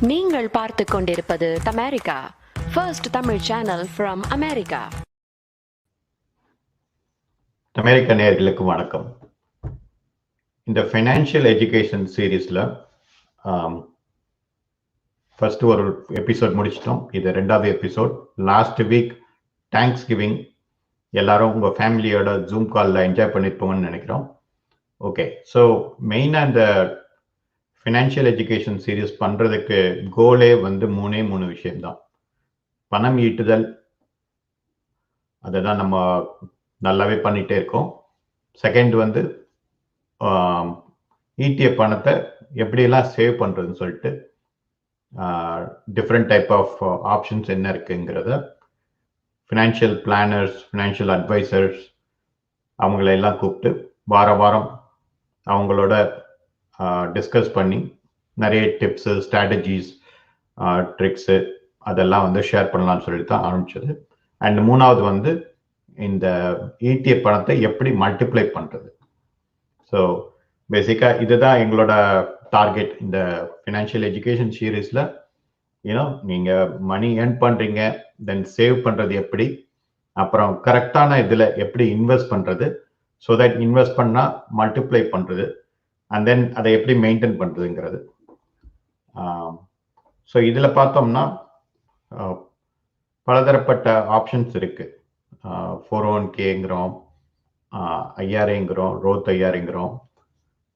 நீங்கள் பார்த்து கொண்டிருப்பது Tamirica, first Tamil channel from America. அமெரிக்க நேயர்களுக்கு வணக்கம். இந்த ஃபைனான்சியல் எஜுகேஷன் சீரீஸ்ல ஃபர்ஸ்ட் ஒரு எபிசோட் முடிச்சிட்டோம். இது ரெண்டாவது episode. Last week Thanksgiving எல்லாரும் உங்க ஃபேமிலியோட ஜூம் காலில் என்ஜாய் பண்ணிருப்போம்னு நினைக்கிறோம். ஓகே, ஸோ மெயினாக இந்த ஃபினான்ஷியல் எஜுகேஷன் சீரீஸ் பண்ணுறதுக்கு கோலே வந்து மூணு விஷயம்தான். பணம் ஈட்டுதல், அதை தான் நம்ம நல்லாவே பண்ணிகிட்டே இருக்கோம். செகண்ட் வந்து ஈட்டிய பணத்தை எப்படியெல்லாம் சேவ் பண்ணுறதுன்னு சொல்லிட்டு டிஃப்ரெண்ட் டைப் ஆஃப் ஆப்ஷன்ஸ் என்ன இருக்குங்கிறத ஃபினான்ஷியல் பிளானர்ஸ், ஃபினான்ஷியல் அட்வைசர்ஸ் அவங்களெல்லாம் கூப்பிட்டு வாரம் அவங்களோட டிஸ்கஸ் பண்ணி நிறைய டிப்ஸு, ஸ்ட்ராட்டஜிஸ், ட்ரிக்ஸு அதெல்லாம் வந்து ஷேர் பண்ணலாம்னு சொல்லிட்டு தான் ஆரம்பிச்சது. அண்ட் மூணாவது வந்து இந்த ஈட்டிய பணத்தை எப்படி மல்டிப்ளை பண்ணுறது. ஸோ பேசிக்காக இதுதான் எங்களோட டார்கெட் இந்த ஃபினான்ஷியல் எஜுகேஷன் சீரீஸில். ஏன்னா நீங்கள் மணி ஏர்ன் பண்ணுறீங்க, தென் சேவ் பண்ணுறது எப்படி, அப்புறம் கரெக்டான இதில் எப்படி இன்வெஸ்ட் பண்ணுறது, ஸோ தட் இன்வெஸ்ட் பண்ணால் மல்டிப்ளை பண்ணுறது, அண்ட் தென் அதை எப்படி மெயின்டைன் பண்ணுறதுங்கிறது. ஸோ இதில் பார்த்தோம்னா பலதரப்பட்ட ஆப்ஷன்ஸ் இருக்குது. 401kங்கிறோம், ஐஆர்ஏங்கிறோம், ரோத் ஐஆர்ஏங்கிறோம்.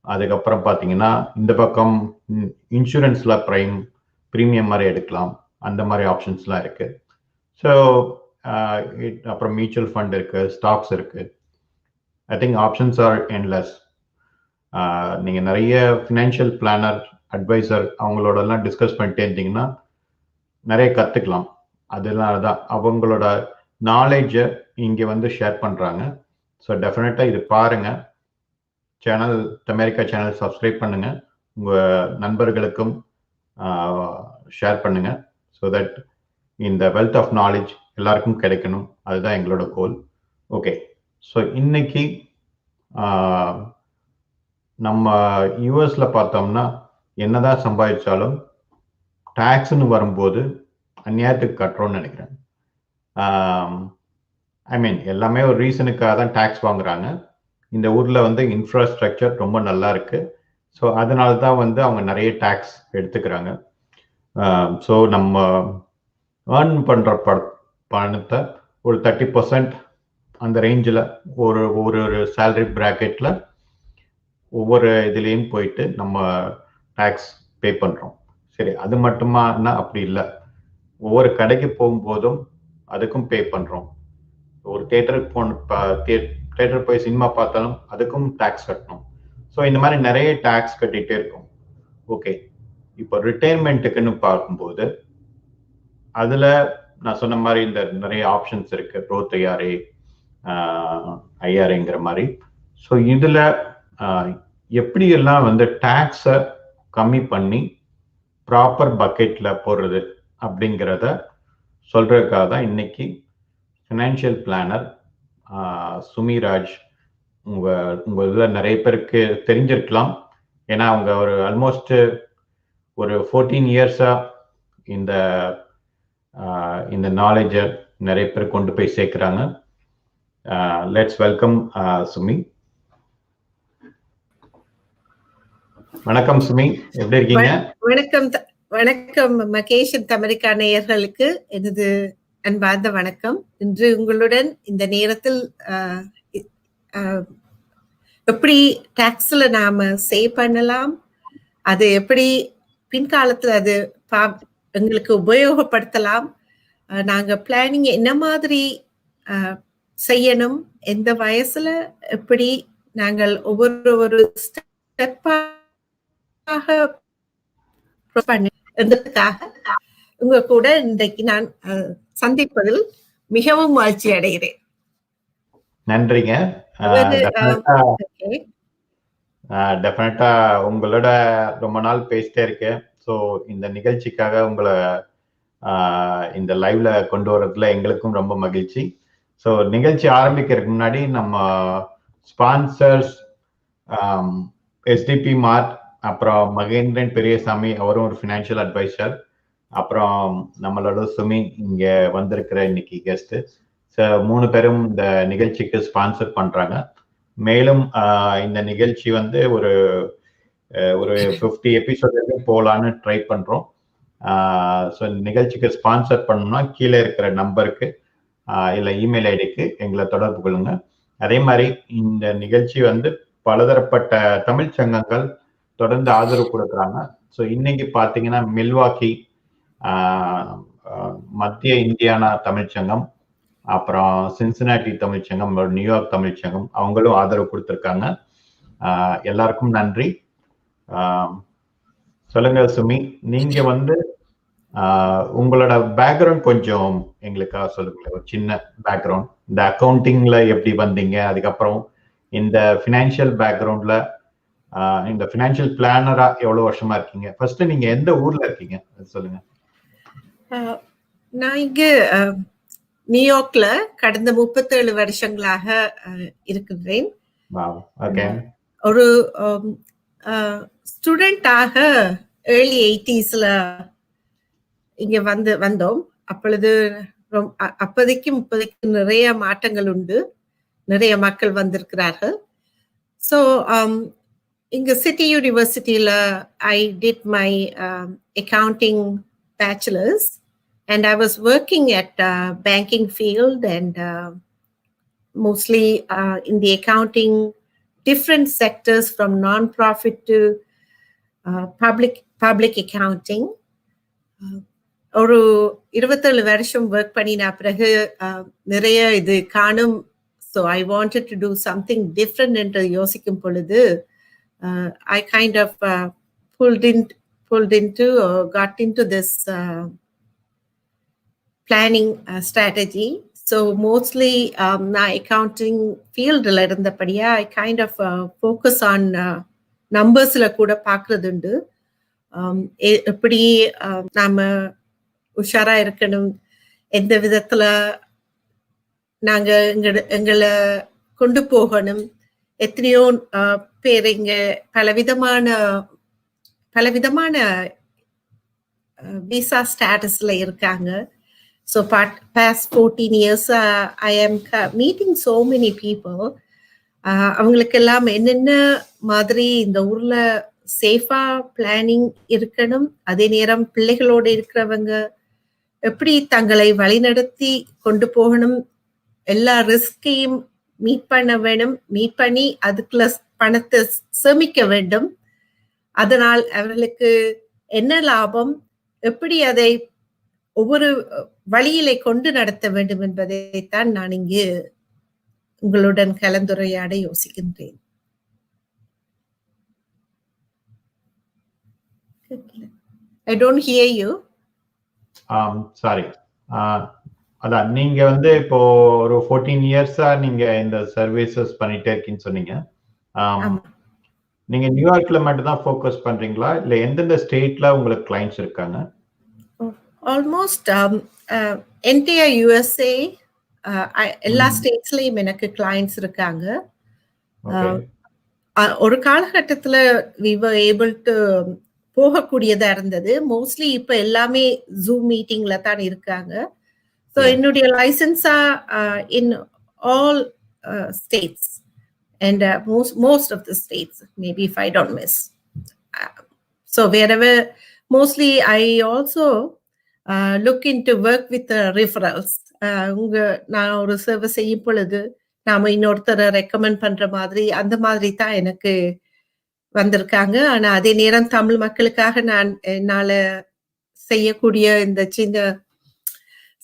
அதுக்கப்புறம் பார்த்தீங்கன்னா இந்த பக்கம் இன்சூரன்ஸில் ப்ரீமியம் மாதிரி எடுக்கலாம், அந்த மாதிரி ஆப்ஷன்ஸ்லாம் இருக்குது. ஸோ அப்புறம் மியூச்சுவல் ஃபண்ட் இருக்குது, ஸ்டாக்ஸ் இருக்குது. I think options are endless. நீங்கள் நிறைய ஃபினான்ஷியல் பிளானர், அட்வைசர் அவங்களோடலாம் டிஸ்கஸ் பண்ணிட்டே இருந்தீங்கன்னா நிறைய கற்றுக்கலாம். அதனால தான் அவங்களோட நாலேஜை இங்கே வந்து ஷேர் பண்ணுறாங்க. ஸோ டெஃபினட்டாக இது பாருங்கள். சேனல் அமெரிக்கா சேனல் சப்ஸ்கிரைப் பண்ணுங்கள், உங்கள் நண்பர்களுக்கும் ஷேர் பண்ணுங்கள். ஸோ தட் இந்த வெல்த் ஆஃப் நாலேஜ் எல்லாருக்கும் கிடைக்கணும். அதுதான் எங்களோட கோல். ஓகே, ஸோ இன்னைக்கு நம்ம யூஎஸ்ல பார்த்தோம்னா என்னதான் சம்பாதிச்சாலும் டேக்ஸ்ன்னு வரும்போது அந்நியாயத்துக்கு கட்டுறோம்னு நினைக்கிறேன். ஐ மீன் எல்லாமே ஒரு ரீசனுக்காக தான் டேக்ஸ் வாங்குறாங்க. இந்த ஊரில் வந்து இன்ஃப்ராஸ்ட்ரக்சர் ரொம்ப நல்லா இருக்கு. ஸோ அதனால தான் வந்து அவங்க நிறைய டேக்ஸ் எடுத்துக்கிறாங்க. ஸோ நம்ம ஏர்ன் பண்ணுற பணத்தை ஒரு 30% அந்த ரேஞ்சில் ஒரு சேலரி ப்ராக்கெட்டில் ஒவ்வொரு இதுலேயும் போயிட்டு நம்ம டேக்ஸ் பே பண்ணுறோம். சரி, அது மட்டுமானா அப்படி இல்லை. ஒவ்வொரு கடைக்கு போகும்போதும் அதுக்கும் பே பண்ணுறோம். ஒரு தேட்டருக்கு போய் சினிமா பார்த்தாலும் அதுக்கும் டேக்ஸ் கட்டணும். ஸோ இந்த மாதிரி நிறைய டேக்ஸ் கட்டிகிட்டே இருக்கும். ஓகே, இப்போ ரிட்டையர்மெண்ட்டுக்குன்னு பார்க்கும்போது அதில் நான் சொன்ன மாதிரி இந்த நிறைய ஆப்ஷன்ஸ் இருக்குது. ரோத் ஐஆர்ஏங்கிற மாதிரி. ஸோ இதில் எப்படியெல்லாம் வந்து டேக்ஸை கம்மி பண்ணி ப்ராப்பர் பக்கெட்டில் போடுறது அப்படிங்கிறத சொல்கிறதுக்காக தான் இன்னைக்கு ஃபினான்ஷியல் பிளானர் சுமி ராஜ், உங்கள் இதில் நிறைய பேருக்கு தெரிஞ்சிருக்கலாம். ஏன்னா அவங்க ஒரு ஆல்மோஸ்ட் ஒரு 14 இயர்ஸாக இந்த நாலேஜை நிறைய பேர் கொண்டு போய் சேர்க்குறாங்க. Let's welcome Sumi. வணக்கம் சுமி, எப்படி இருக்கீங்க? வணக்கம் மகேஷ். அமெரிக்கா நேயர்களுக்கு எனது அன்பார்ந்த வணக்கம். இன்று உங்களுடன் இந்த நேரத்தில் எப்படி டாக்ஸ்ல நாம சேவ் பண்ணலாம், அது எப்படி பின்காலத்துல அது எங்களுக்கு உபயோகப்படுத்தலாம், நாங்க பிளானிங் என்ன மாதிரி செய்யணும், எந்த வயசுல எப்படி நாங்கள் ஒவ்வொரு ஸ்டெப்பா உங்க கூட இன்றைக்கு நான் சந்திப்பதில் மிகவும் மகிழ்ச்சி அடைகிறேன். நன்றிங்க. டெஃபினட்டா உங்களோட ரொம்ப நாள் பேசிட்டே இருக்கேன். ஸோ இந்த நிகழ்ச்சிக்காக உங்களை இந்த லைவ்ல கொண்டு வர்றதுல எங்களுக்கும் ரொம்ப மகிழ்ச்சி. ஸோ நிகழ்ச்சி ஆரம்பிக்கிறதுக்கு முன்னாடி நம்ம ஸ்பான்சர்ஸ் SDP மார்ட் அப்புறம் மகேந்திரன் பெரியசாமி, அவரும் ஒரு ஃபினான்ஷியல் அட்வைசர். அப்புறம் நம்மளோட சுமி இங்க வந்திருக்கிற இன்னைக்கு கெஸ்ட். 3 பேரும் இந்த நிகழ்ச்சிக்கு ஸ்பான்சர் பண்றாங்க. மேலும் இந்த நிகழ்ச்சி வந்து ஒரு 50 எபிசோட் வரைக்கும் போகலான்னு ட்ரை பண்றோம். ஸோ நிகழ்ச்சிக்கு ஸ்பான்சர் பண்ணணும்னா கீழே இருக்கிற நம்பருக்கு இல்லை இமெயில் ஐடிக்கு எங்களை தொடர்பு கொள்ளுங்க. அதே மாதிரி இந்த நிகழ்ச்சி வந்து பலதரப்பட்ட தமிழ் சங்கங்கள் தொடர்ந்து ஆதரவு கொடுக்குறாங்க. ஸோ இன்னைக்கு பார்த்தீங்கன்னா மில்வாக்கி மத்திய இந்தியானா தமிழ்ச்சங்கம், அப்புறம் சின்சினாட்டி தமிழ்ச்சங்கம், நியூயார்க் தமிழ்ச்சங்கம் அவங்களும் ஆதரவு கொடுத்துருக்காங்க. எல்லாருக்கும் நன்றி. சொல்லுங்க சுமி, நீங்க வந்து உங்களோட பேக்ரவுண்ட் கொஞ்சம் எங்களுக்காக சொல்லுங்க. ஒரு சின்ன பேக்ரவுண்ட், இந்த அக்கௌண்டிங்ல எப்படி வந்தீங்க, அதுக்கப்புறம் இந்த ஃபினான்ஷியல் பேக்ரவுண்ட்ல இந்த ஃபினான்ஷியல் பிளானரா எவ்வளவு வருஷமா இருக்கீங்க? ஃபர்ஸ்ட் நீங்க எந்த ஊர்ல இருக்கீங்க சொல்லுங்க. நான் இங்க நியூயார்க்ல கடந்த 37 வருஷங்களாக இருக்கின்றேன். ஒரு ஸ்டூடெண்டாக ஏர்லி 80sல இங்க வந்தோம். அப்போதைக்கு நிறைய மாற்றங்கள் உண்டு, நிறைய மக்கள் வந்திருக்கிறார்கள். ஸோ இங்க சிட்டி யூனிவர்சிட்டியில I did my accounting bachelor's and I was working at banking field and mostly in the accounting, different sectors from non-profit to public accounting. ஒரு 27 வருஷம் ஒர்க் பண்ணின பிறகு நிறைய இது காணும். So I wanted to do something different என்று யோசிக்கும் பொழுது I kind of got into this planning strategy. So mostly நான் accounting fieldல இருந்தபடியா I kind of focus on நம்பர்ஸ்ல கூட பார்க்கறது உண்டு. எப்படி நாம உஷாரா இருக்கணும், எந்த விதத்துல நாங்க எங்களை கொண்டு போகணும். எத்தனையோ பேர் இங்க பலவிதமான விசா ஸ்டேட்டஸ்ல இருக்காங்க. So past 14 years I am meeting so many people. அவங்களுக்கெல்லாம் என்னென்ன மாதிரி இந்த ஊர்ல சேஃபா பிளானிங் இருக்கணும், அதே நேரம் பிள்ளைகளோட இருக்கிறவங்க எப்படி தங்களை வழிநடத்தி கொண்டு போகணும், எல்லா ரிஸ்கையும் மீட் பண்ண வேணும், மீட் பண்ணி அதுக்குள்ள பணத்தை சேமிக்க வேண்டும். அதனால் அவர்களுக்கு என்ன லாபம், எப்படி அதை ஒவ்வொரு வழியிலே கொண்டு நடத்த வேண்டும் என்பதைத்தான் நான் இங்கு உங்களுடன் கலந்துரையாட யோசிக்கின்றேன். I don't hear you. Sorry. அதான் நீங்க வந்து இப்போ ஒரு 14 இயர்ஸா நீங்க இந்த சர்வீசஸ் பண்ணிட்டே இருக்கீங்கன்னு சொன்னீங்க. நீங்க நியூயார்க்ல மட்டும் தான் ஃபோக்கஸ் பண்றீங்களா, இல்ல எந்தெந்த ஸ்டேட்ல உங்களுக்கு கிளையன்ட்ஸ் இருக்காங்க? ஆல்மோஸ்ட் என்டையர் USA எல்லா ஸ்டேட்ஸ்லயும் எனக்கு கிளையன்ட்ஸ் இருக்காங்க. ஒரு காலகட்டத்துல we were able to போகக்கூடியதா இருந்தது. மோஸ்ட்லி இப்ப எல்லாமே ஜூம் மீட்டிங்ல தான் இருக்காங்க. ஸோ என்னுடைய லைசன்ஸா in all states and most of the states, maybe if I don't miss. So wherever, mostly I also look into work with referrals. நான் ஒரு சர்வீஸ் செய்யும் பொழுது நாம இன்னொருத்தரை ரெக்கமெண்ட் பண்ற மாதிரி அந்த மாதிரி தான் எனக்கு வந்திருக்காங்க. ஆனா அதே நேரம் தமிழ் மக்களுக்காக நான் என்னால செய்யக்கூடிய இந்த சின்ன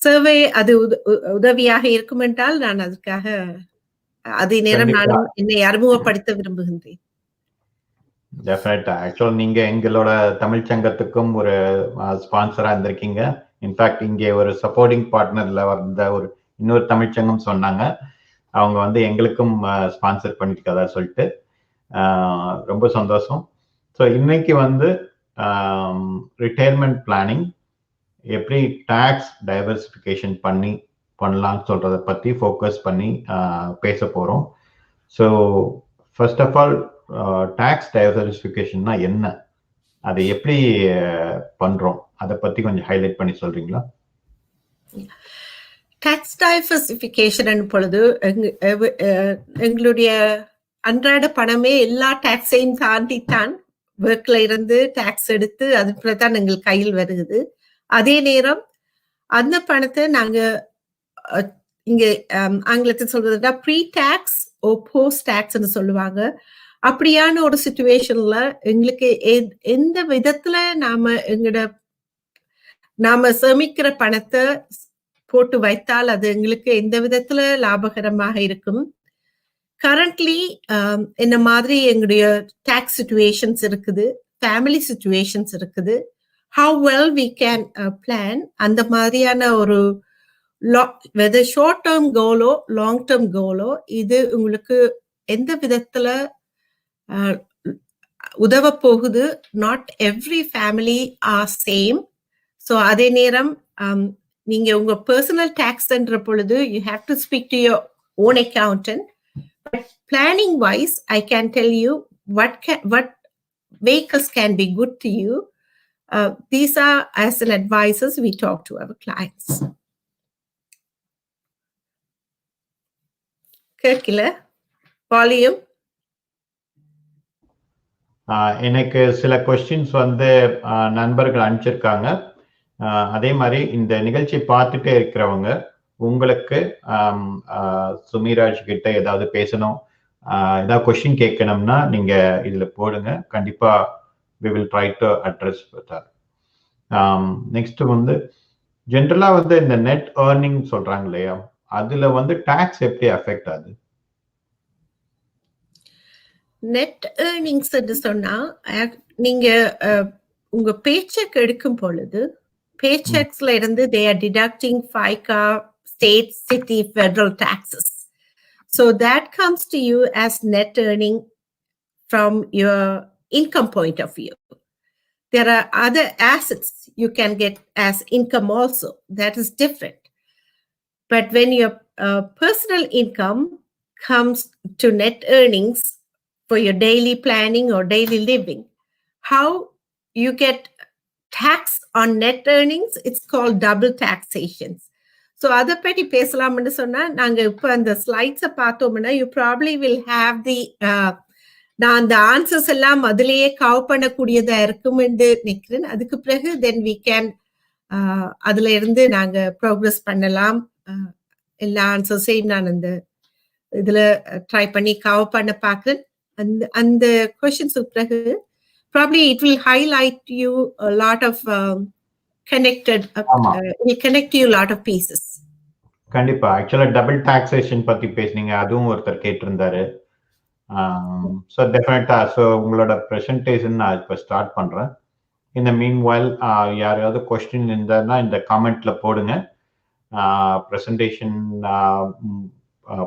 சர்வே அது உதவியாக இருக்கும் என்றால் நான் அதுக்காக அதே நேரம் நானும் என்னை அறிமுகப்படுத்த விரும்புகின்றேன். டெஃபினட்டா. ஆக்சுவலா நீங்க எங்களோட தமிழ் சங்கத்துக்கும் ஒரு ஸ்பான்சரா இருந்திருக்கீங்க. இன்ஃபேக்ட் இங்கே ஒரு சப்போர்ட்டிங் பார்ட்னர்ல வந்த ஒரு இன்னொரு தமிழ் சங்கம் சொன்னாங்க, அவங்க வந்து எங்களுக்கும் ஸ்பான்சர் பண்ணிருக்கதா சொல்லிட்டு ரொம்ப சந்தோஷம். ஸோ இன்னைக்கு வந்து ரிட்டையர்மெண்ட் பிளானிங் எப்படி டாக்ஸ் டைவர்சிஃபிகேஷன் பண்ணலாம்னு சொல்றதை பத்தி ஃபோக்கஸ் பண்ணி பேச போறோம். So first of all tax டைவர்சிஃபிகேஷன்னா என்ன, அதை எப்படி பண்றோம், அதை பத்தி கொஞ்சம் ஹைலைட் பண்ணி சொல்றீங்களா? டாக்ஸ் டைவர்சிஃபிகேஷன் பொழுது எங்களுடைய அன்றாட பணமே எல்லா டாக்ஸையும் தாண்டித்தான் ஒர்க்ல இருந்து டாக்ஸ் எடுத்து அதுதான் எங்கள் கையில் வருகுது. அதே நேரம் அந்த பணத்தை நாங்க இங்க ஆங்கிலத்தில் சொல்றதுன்னா ப்ரீ டாக்ஸ் ஓ போஸ்ட் டாக்ஸ்ன்னு சொல்லுவாங்க. அப்படியான ஒரு சிச்சுவேஷன்ல எங்களுக்கு எந்த விதத்துல நாம சேமிக்கிற பணத்தை போட்டு வைத்தால் அது எங்களுக்கு எந்த விதத்துல லாபகரமாக இருக்கும். கரண்ட்லி என்ன மாதிரி எங்களுடைய டாக்ஸ் சிச்சுவேஷன்ஸ் இருக்குது, ஃபேமிலி சிச்சுவேஷன்ஸ் இருக்குது, how well we can plan, அந்த மாதிரியான ஒரு whether short term goal ஓ long term goal ஓ இது உங்களுக்கு எந்த விதத்துல உதவ போகுது. not every family are same. so அதே நேரம் நீங்க உங்க பர்சனல் டாக்ஸ்ன்ற பொழுது you have to speak to your own accountant. but planning wise I can tell you what vehicles can be good to you. These are, as an advisors, we talk to our clients. கேட்கல volume. எனக்கு சில questions வந்து நண்பர்கள் அனுப்பிச்சிருக்காங்க. அதே மாதிரி இந்த நிகழ்ச்சியை பார்த்துட்டே இருக்கிறவங்க உங்களுக்கு சுமிராஜ் கிட்ட ஏதாவது பேசணும், ஏதாவது கொஸ்டின் கேட்கணும்னா நீங்க இதுல போடுங்க. கண்டிப்பா we will try to address that. Next வந்து ஜென்ரலா வந்து இந்த நெட் ஏர்னிங் சொல்றாங்க இல்லையா, அதுல வந்து டாக்ஸ் எப்படி அஃபெக்ட் ஆகுது? நெட் ஏர்னிங்ஸ் சொன்னா நீங்க உங்க பேச்செக் எடுக்கும் பொழுது பேச்செக்ஸ்ல இருந்து they are deducting FICA, state, city, federal taxes. So that comes to you as net earning from your income point of view. There are other assets you can get as income also. That is different. But when your personal income comes to net earnings for your daily planning or daily living, how you get tax on net earnings, it's called double taxation. So அதை பற்றி பேசலாம்னு சொன்னா நாங்க இப்ப அந்த ஸ்லைட்ஸை பார்த்தோம்னா you probably will have the நான் அந்த ஆன்சர்ஸ் எல்லாம் அதிலேயே கவர் பண்ணக்கூடியதா இருக்கும் என்று நினைக்கிறேன். அதுக்கு பிறகு தென் we can அதுல இருந்து நாங்க ப்ரோக்ரஸ் பண்ணலாம். எல்லா ஆன்சர்ஸையும் நான் அந்த இதுல ட்ரை பண்ணி கவர் பண்ண பார்க்கிறேன். அந்த கொஸ்டின்ஸுக்கு பிறகு probably it will highlight you a lot of connected will connect you a lot of pieces. கண்டிப்பா. ஆக்சுவலா டபுள் டாக்ஸேஷன் பத்தி பேசுனீங்க, அதுவும் ஒருத்தர் கேட்டிருந்தாரு. ஸோ டெஃபினட்டா ஸோ உங்களோட ப்ரெசன்டேஷன் நான் இப்போ ஸ்டார்ட் பண்றேன். இந்த மீன் வைல் யாராவது கொஸ்டின் இருந்தாருன்னா இந்த காமெண்ட்ல போடுங்க. ப்ரெசன்டேஷன்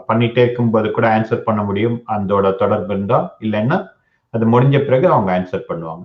பண்ணிட்டே இருக்கும்போது கூட ஆன்சர் பண்ண முடியும், அதோட தொடர்பு இருந்தா. இல்லைன்னா அது முடிஞ்ச பிறகு அவங்க ஆன்சர் பண்ணுவாங்க.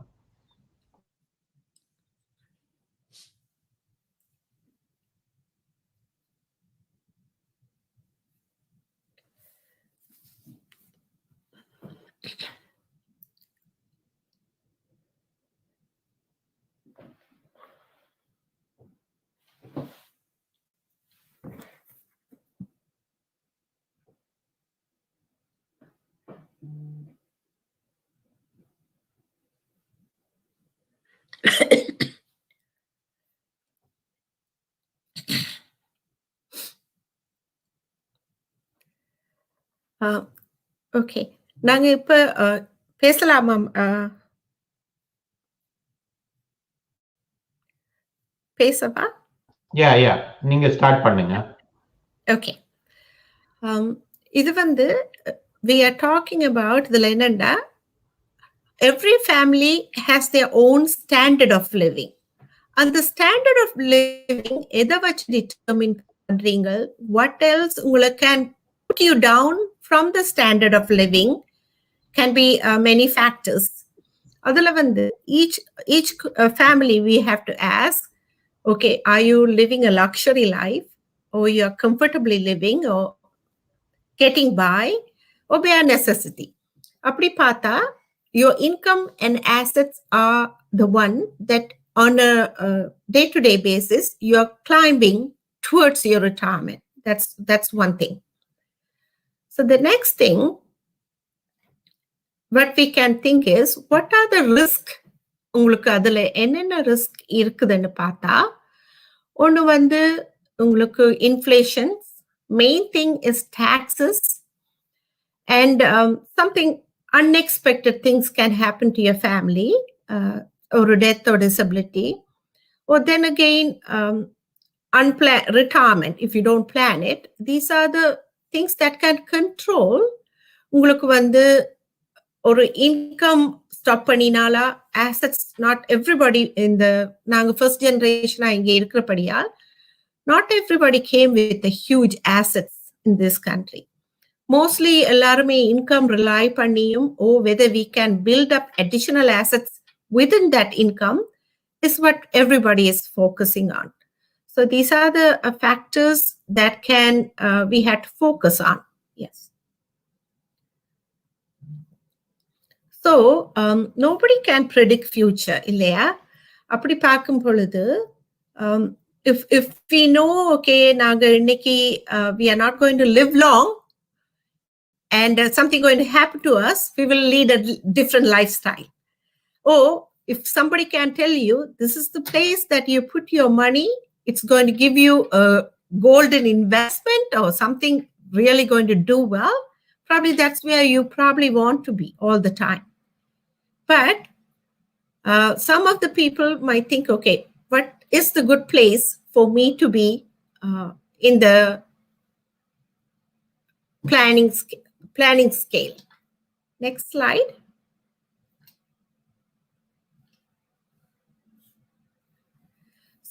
ஓகே, நாங்க இப்ப பேசலாமா? பேசவா? யா நீங்க ஸ்டார்ட் பண்ணுங்க. ஓகே, இது வந்து we are talking about இதுல என்னன்னா every family has their own standard of living. அந்த standard of living எதை வச்சு determine பண்றீங்க? what else உங்களுக்கு can put you down from the standard of living can be many factors. அதுல வந்து each family we have to ask, okay, are you living a luxury life, or you're comfortably living, or getting by, or bare necessity? அப்படி பார்த்தா your income and assets are the one that on a day-to-day basis you are climbing towards your retirement. That's one thing. So the next thing what we can think is, what are the risks? உங்களுக்கு அதுல என்னென்ன risk இருக்குதுன்னு பார்த்தா, ஒன்று வந்து உங்களுக்கு inflation, main thing is taxes, and something unexpected things can happen to your family, or a death or disability, or then again unplanned retirement if you don't plan it. These are the things that can control உங்களுக்கு வந்து ஒரு income stop பண்ணினாலா assets. Not everybody in the நாங்க first ஜெனரேஷனா இங்க இருக்கிறபடியால் not everybody came with the huge assets in this country. Mostly எல்லாருமே income rely பண்ணியும், whether we can build up additional assets within that income is what everybody is focusing on. So these are the factors that can we had to focus on. Yes. So nobody can predict future, இல்லையா? அப்படி பார்க்கும் பொழுது if we know, okay, நாங்க இன்னைக்கு we are not going to live long and something going to happen to us, we will lead a different lifestyle. Or if somebody can tell you this is the place that you put your money, it's going to give you a golden investment or something really going to do well, probably that's where you probably want to be all the time. But some of the people might think, okay, what is the good place for me to be in the planning scale? Next slide.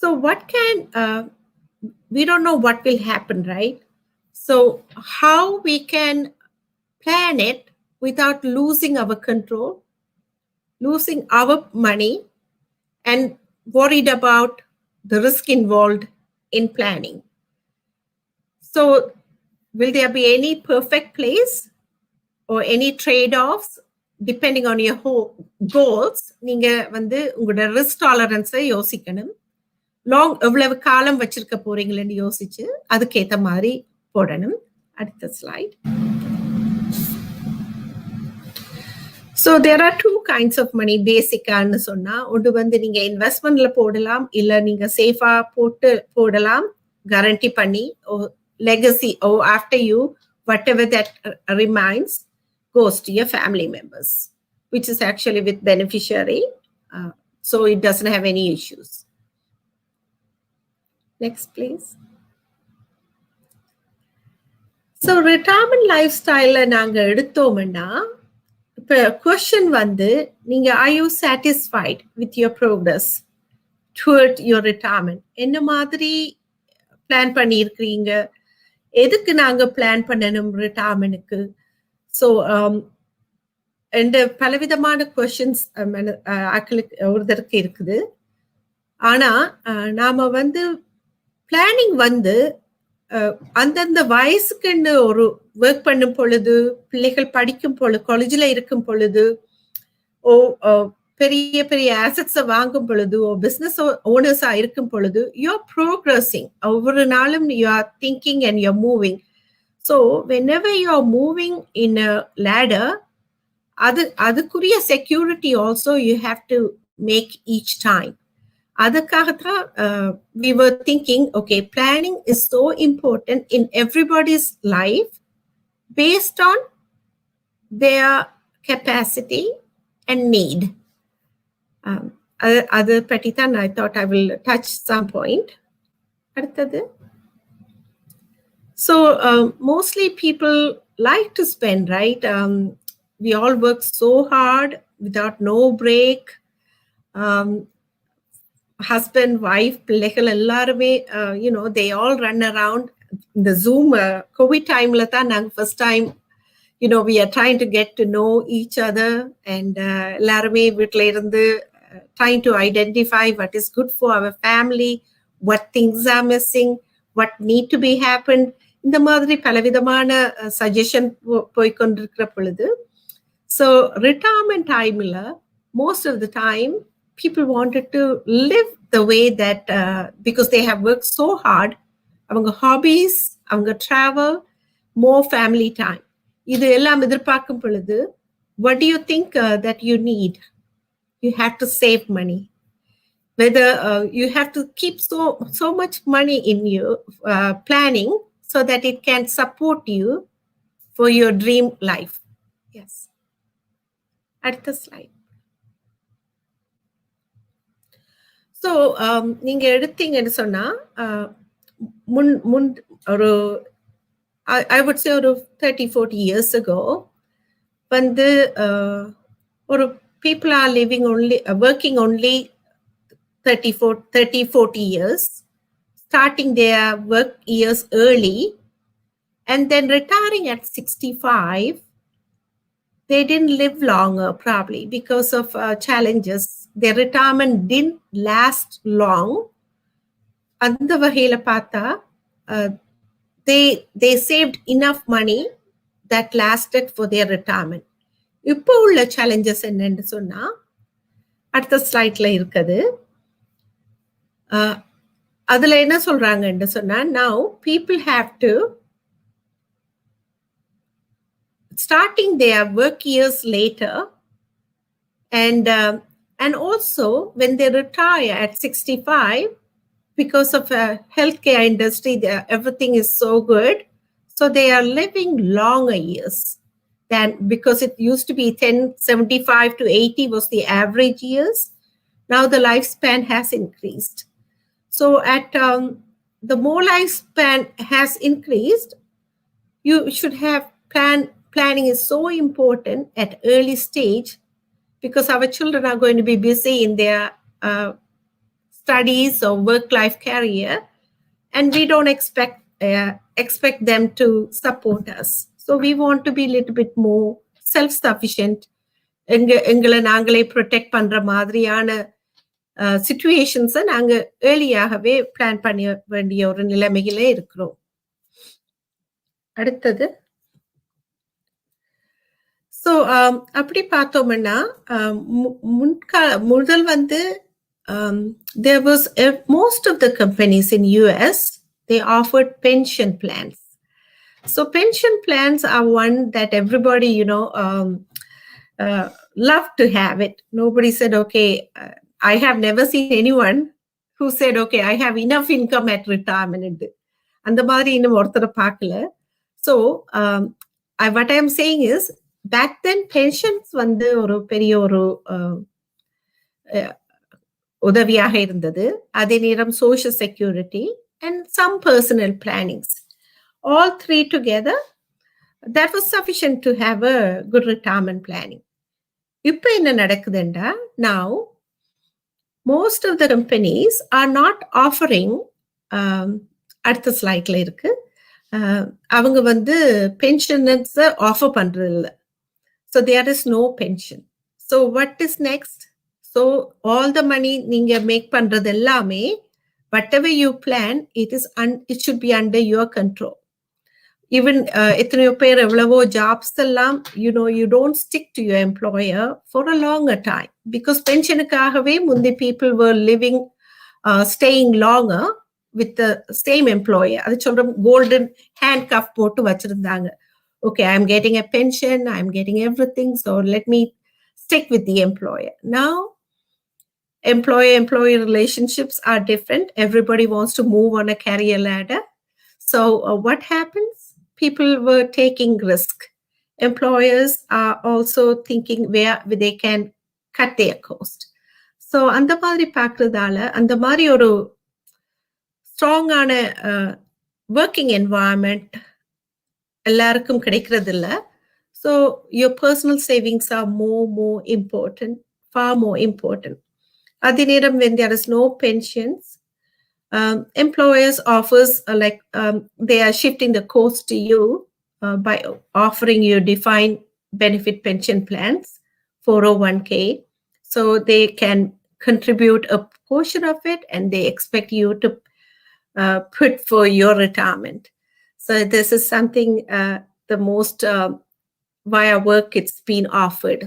So what can, we don't know what will happen, right? So how we can plan it without losing our control, losing our money, and worried about the risk involved in planning. So will there be any perfect place or any trade-offs depending on your goals? நீங்க வந்து உங்களோட risk டாலரன்ஸை யோசிக்கணும். Long எவ்வளவு காலம் வச்சிருக்க போறீங்களன்னு யோசிச்சு அதுக்கேற்ற மாதிரி போடணும். அடுத்த slide. So there are two kinds of money பேசிக்கான்னு சொன்னா, ஒன்று வந்து நீங்க இன்வெஸ்ட்மெண்ட்ல போடலாம், இல்ல நீங்க சேஃபா போடலாம் கேரண்டி பண்ணி, legacy, or after you whatever that remains goes to your family members, which is actually with beneficiary, so it doesn't have any issues. Next please. So retirement lifestyle நாங்க எடுத்தோம்னா, இப்ப question வந்து நீங்க are you satisfied with your progress toward your retirement? என்ன மாதிரி plan பண்ணியிருக்கீங்க? எதுக்கு நாங்க பிளான் பண்ணணும் ரிட்டையர்மெண்ட்க்கு? ஸோ பலவிதமான கொஸ்டின்ஸ் ஒருத்தருக்கு இருக்குது. ஆனா நாம வந்து பிளானிங் வந்து அந்தந்த வயசுக்குன்னு ஒரு ஒர்க் பண்ணும் பொழுது, பிள்ளைகள் படிக்கும் பொழுது, காலேஜில் இருக்கும் பொழுது, பெரிய பெரிய ஆசட்ஸை வாங்கும் பொழுது, பிசினஸ் ஓனர்ஸா இருக்கும் பொழுது, யூஆர் ப்ரோக்ரஸிங். ஒவ்வொரு நாளும் you are thinking and you are moving. So whenever you are moving in a ladder, அதுக்குரிய security also you have to make each time. அதுக்காகத்தான் we were thinking, okay, planning is so important in everybody's life based on their capacity and need. அது பற்றி தான் I thought I will touch some point. அடுத்தது. So mostly people like to spend, right? We all work so hard without no break. Husband, wife, பிள்ளைகள் எல்லாருமே, you know, they all run around. இந்த Zoom COVID timeல தான் நாங்கள் first time, you know, we are trying to get to know each other, and எல்லாருமே வீட்டில இருந்து trying to identify what is good for our family, what things are missing, what need to be happened. இந்த மாதிரி பலவிதமான suggestion போய்கொண்டிருக்கிற பொழுது, So retirement time, most of the time, people wanted to live the way that because they have worked so hard. அவங்க hobbies, அவங்க travel, more family time. இது எல்லாம் எதிர்பார்க்கும் பொழுது, what do you think that you need? You have to save money. Whether you have to keep so much money in your planning so that it can support you for your dream life. Yes. அடுத்த slide. So நீங்க எடுத்தீங்கன்னு சொன்னா முன் ஒரு I would say ஒரு 30-40 years ago வந்து ஒரு people are living only working only 30-40 years, starting their work years early and then retiring at 65. They didn't live longer probably because of challenges. Their retirement didn't last long. அந்த வகையில பார்த்தா they saved enough money that lasted for their retirement. இப்போ உள்ள challenges என்னன்னு சொன்னா அடுத்த ஸ்லைட்ல இருக்குது. அதுல என்ன சொல்றாங்கன்னு சொன்னா now people have to starting their work years later and also when they retire at 65 because of a healthcare industry everything is so good, so they are living longer years than, because it used to be 75 to 80 was the average years. Now the lifespan has increased. So at the more lifespan has increased, you should have planning is so important at early stage because our children are going to be busy in their studies or work-life career, and we don't expect them to support us. So we want to be a little bit more self-sufficient. எங்களை நாங்களே protect பண்ற மாதிரியான சிச்சுவேஷன்ஸை நாங்க ஏர்லியாகவே plan பண்ண வேண்டிய ஒரு நிலைமையிலே இருக்கிறோம். அடுத்தது ஸோ அப்படி பார்த்தோம்னா முதல் வந்து there was most of the companies in US, they offered pension plans. So pension plans are one that everybody love to have it. Nobody said okay, I have never seen anyone who said okay, I have enough income at retirement. அந்த மாதிரி இன்னும் ஒருத்தரை பார்க்கல. So what I am saying is back then pensions வந்து ஒரு பெரிய ஒரு உதவியாக இருந்தது. அதே நேரம் social security and some personal plannings, all three together, that was sufficient to have a good retirement planning. இப்போ என்ன நடக்குதுண்டா, now most of the companies are not offering அடுத்த ஸ்லைட்ல இருக்கு, அவங்க வந்து pensions ஆஃபர் பண்றது இல்லை. So there is no pension. So what is next? So all the money நீங்க make பண்றது எல்லாமே, whatever you plan, it should be under your control. Even எத்தனையோ பேர் எவ்வளவோ ஜாப்ஸ் எல்லாம் you don't stick to your employer for a longer time because pensionuக்காகவே முந்தி people were living staying longer with the same employer. அது சொல்றோம் golden handcuff போட்டு வச்சிருந்தாங்க. Okay, I'm getting a pension, I'm getting everything, so let me stick with the employer. Now employer-employee relationships are different. Everybody wants to move on a career ladder. So what happens? People were taking risk. Employers are also thinking where they can cut their cost. So அந்த மாதிரி பார்க்கறதால அந்த மாதிரி ஒரு ஸ்ட்ராங்கான working environment எல்லாருக்கும் கிடைக்கிறது இல்ல. So your personal savings are more important, far more important. அதே நேரம் when there is no pensions, employers offers they are shifting the cost to you by offering you defined benefit pension plans, 401k, so they can contribute a portion of it and they expect you to put for your retirement. So this is something the most via work it's been offered.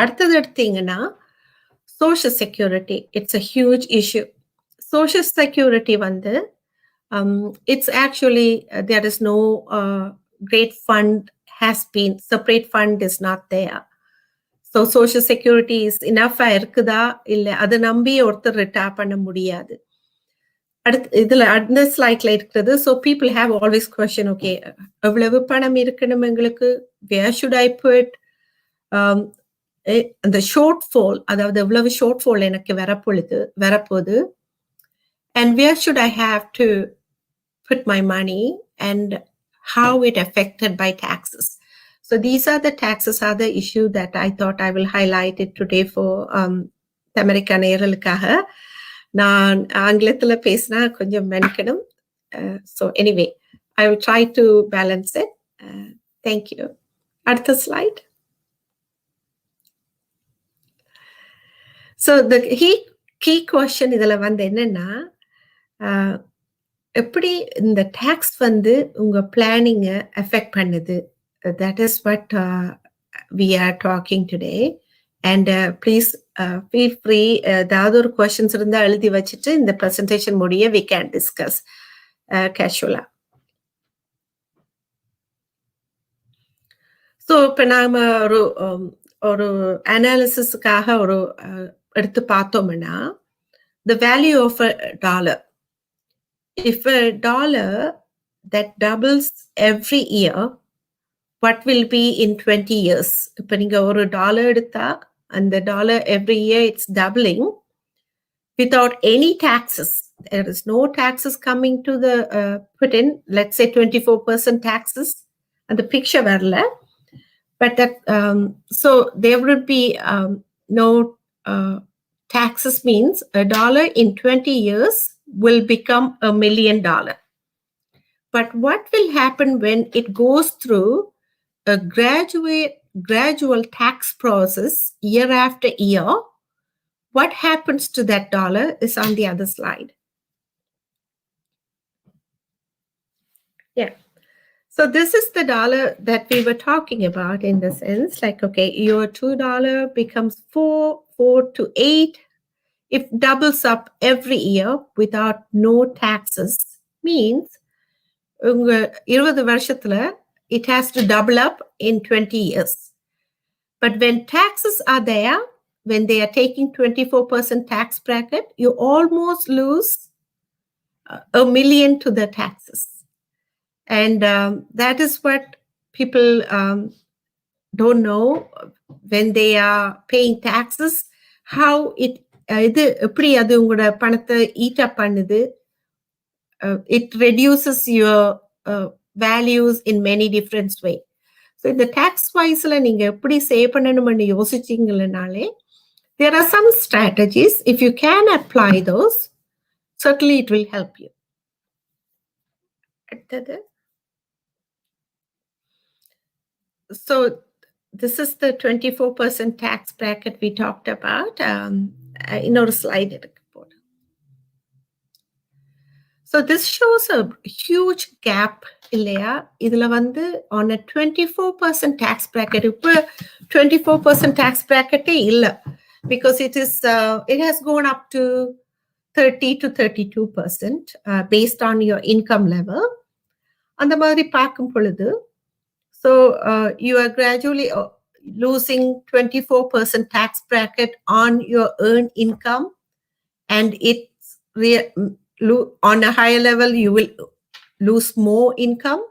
அடுத்தது எடுத்தீங்கன்னா social security, it's a huge issue. Social security வந்து it's actually there is no great fund has been, separate fund is not there. So social security is enough இருக்குதா இல்ல அதை நம்பி ஒருத்தர் retire பண்ண முடியாது. இதுல அந்த ஸ்லைட்ல இருக்கிறது. So people have always question, okay, எவ்வளவு பணம் இருக்கணும் எங்களுக்கு, where should I put, அந்த ஷார்ட்ஃபால், அதாவது எவ்வளவு ஷார்ட்ஃபால் எனக்கு வரப்போகுது, and where should I have to put my money and how it affected by taxes. So these are the taxes are the issue that I thought I will highlight it today for America நேயர்களுக்காக. நான் ஆங்கிலத்துல பேசினா கொஞ்சம் மெனக்கணும். So anyway, I will try to balance it. Thank you. அடுத்த slide. So the key question இதுல வந்து என்னன்னா, எப்படி இந்த டாக்ஸ் வந்து உங்க பிளானிங்க அஃபெக்ட் பண்ணுது. That is what we are talking today. And please feel free, ஏதாவது ஒரு questions இருந்தா எழுதி வச்சுட்டு இந்த presentation முடிய we can discuss casually. So இப்போ நாம ஒரு அனாலிசிஸ்க்காக ஒரு எடுத்து பார்த்தோம்னா, the value of a dollar. If a dollar that doubles every year, what will be in 20 years? இப்போ நீங்க ஒரு டாலர் எடுத்தா அந்த dollar every year it's doubling without any taxes. There is no taxes coming to the put in, let's say 24% taxes, and the picture வரல. But that so there would be no taxes, means a dollar in 20 years will become $1 million. But what will happen when it goes through a gradual tax process year after year? What happens to that dollar is on the other slide. Yeah. So this is the dollar that we were talking about, in the sense like, okay, your $2 becomes 4 to 8. If doubles up every year without no taxes, means உங்க 20 வருஷத்துல it has to double up in 20 years. But when taxes are there, when they are taking 24% tax bracket, you almost lose $1 million to the taxes. And that is what people don't know when they are paying taxes, how it இது எப்படி அது உங்களோட பணத்தை eat up பண்ணுது. It reduces your values in many different ways. So இந்த tax wiseல நீங்க எப்படி save பண்ணணும்னு யோசிச்சீங்கனாலே, there are some strategies. If you can apply those, certainly it will help you. So this is the 24% tax bracket we talked about. இன்னொரு slide எடுக்க போறேன். So this shows a huge gap இல்லையா? இதுல வந்து on a 24% tax bracket, இப்போ 24% tax bracket இல்ல, because it has gone up to 30 to 32% based on your income level. அந்த மாதிரி பார்க்கும் பொழுது, so you are gradually losing 24% tax bracket on your earned income, and it's on a higher level you will lose more income,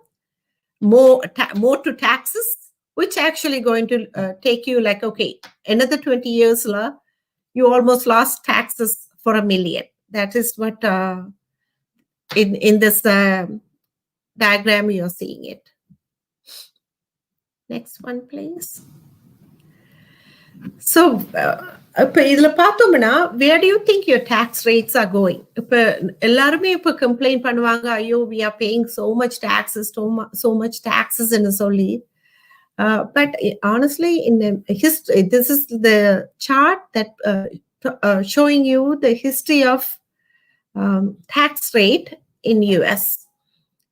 more to taxes, which actually going to take you like, okay, another 20 years you almost lost taxes for $1 million. That is what in this diagram you're seeing it. Next one, please. So இப்போ இதுல பார்த்தோம்னா, where do you think your tax rates are going? இப்போ எல்லாருமே இப்போ complaint பண்ணுவாங்க, ஐயோ we are paying so much taxes ன்னு சொல்லி. But honestly, in the history, this is the chart that showing you the history of tax rate in US.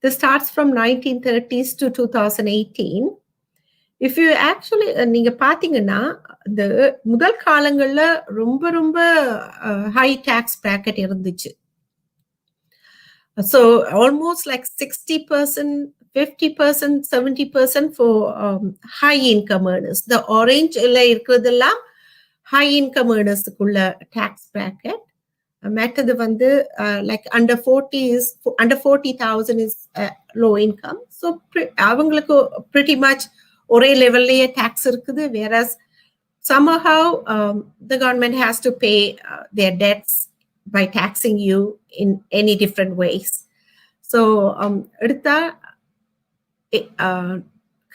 This starts from 1930s to 2018. If you actually நீங்க பாத்தீங்கன்னா இந்த முதல் காலங்கள்ல ரொம்ப ரொம்ப high tax bracket இருந்துச்சு. So almost like 60%, 50%, 70% for high income earners. The orange இருக்கிறதெல்லாம் high income earners குள்ள tax bracket. மற்றது வந்து like under 40,000 is low income. So அவங்களுக்கு pretty much ஒரே லெவல்லையே tax இருக்குது. Whereas somehow the government has to pay their debts by taxing you in any different ways. So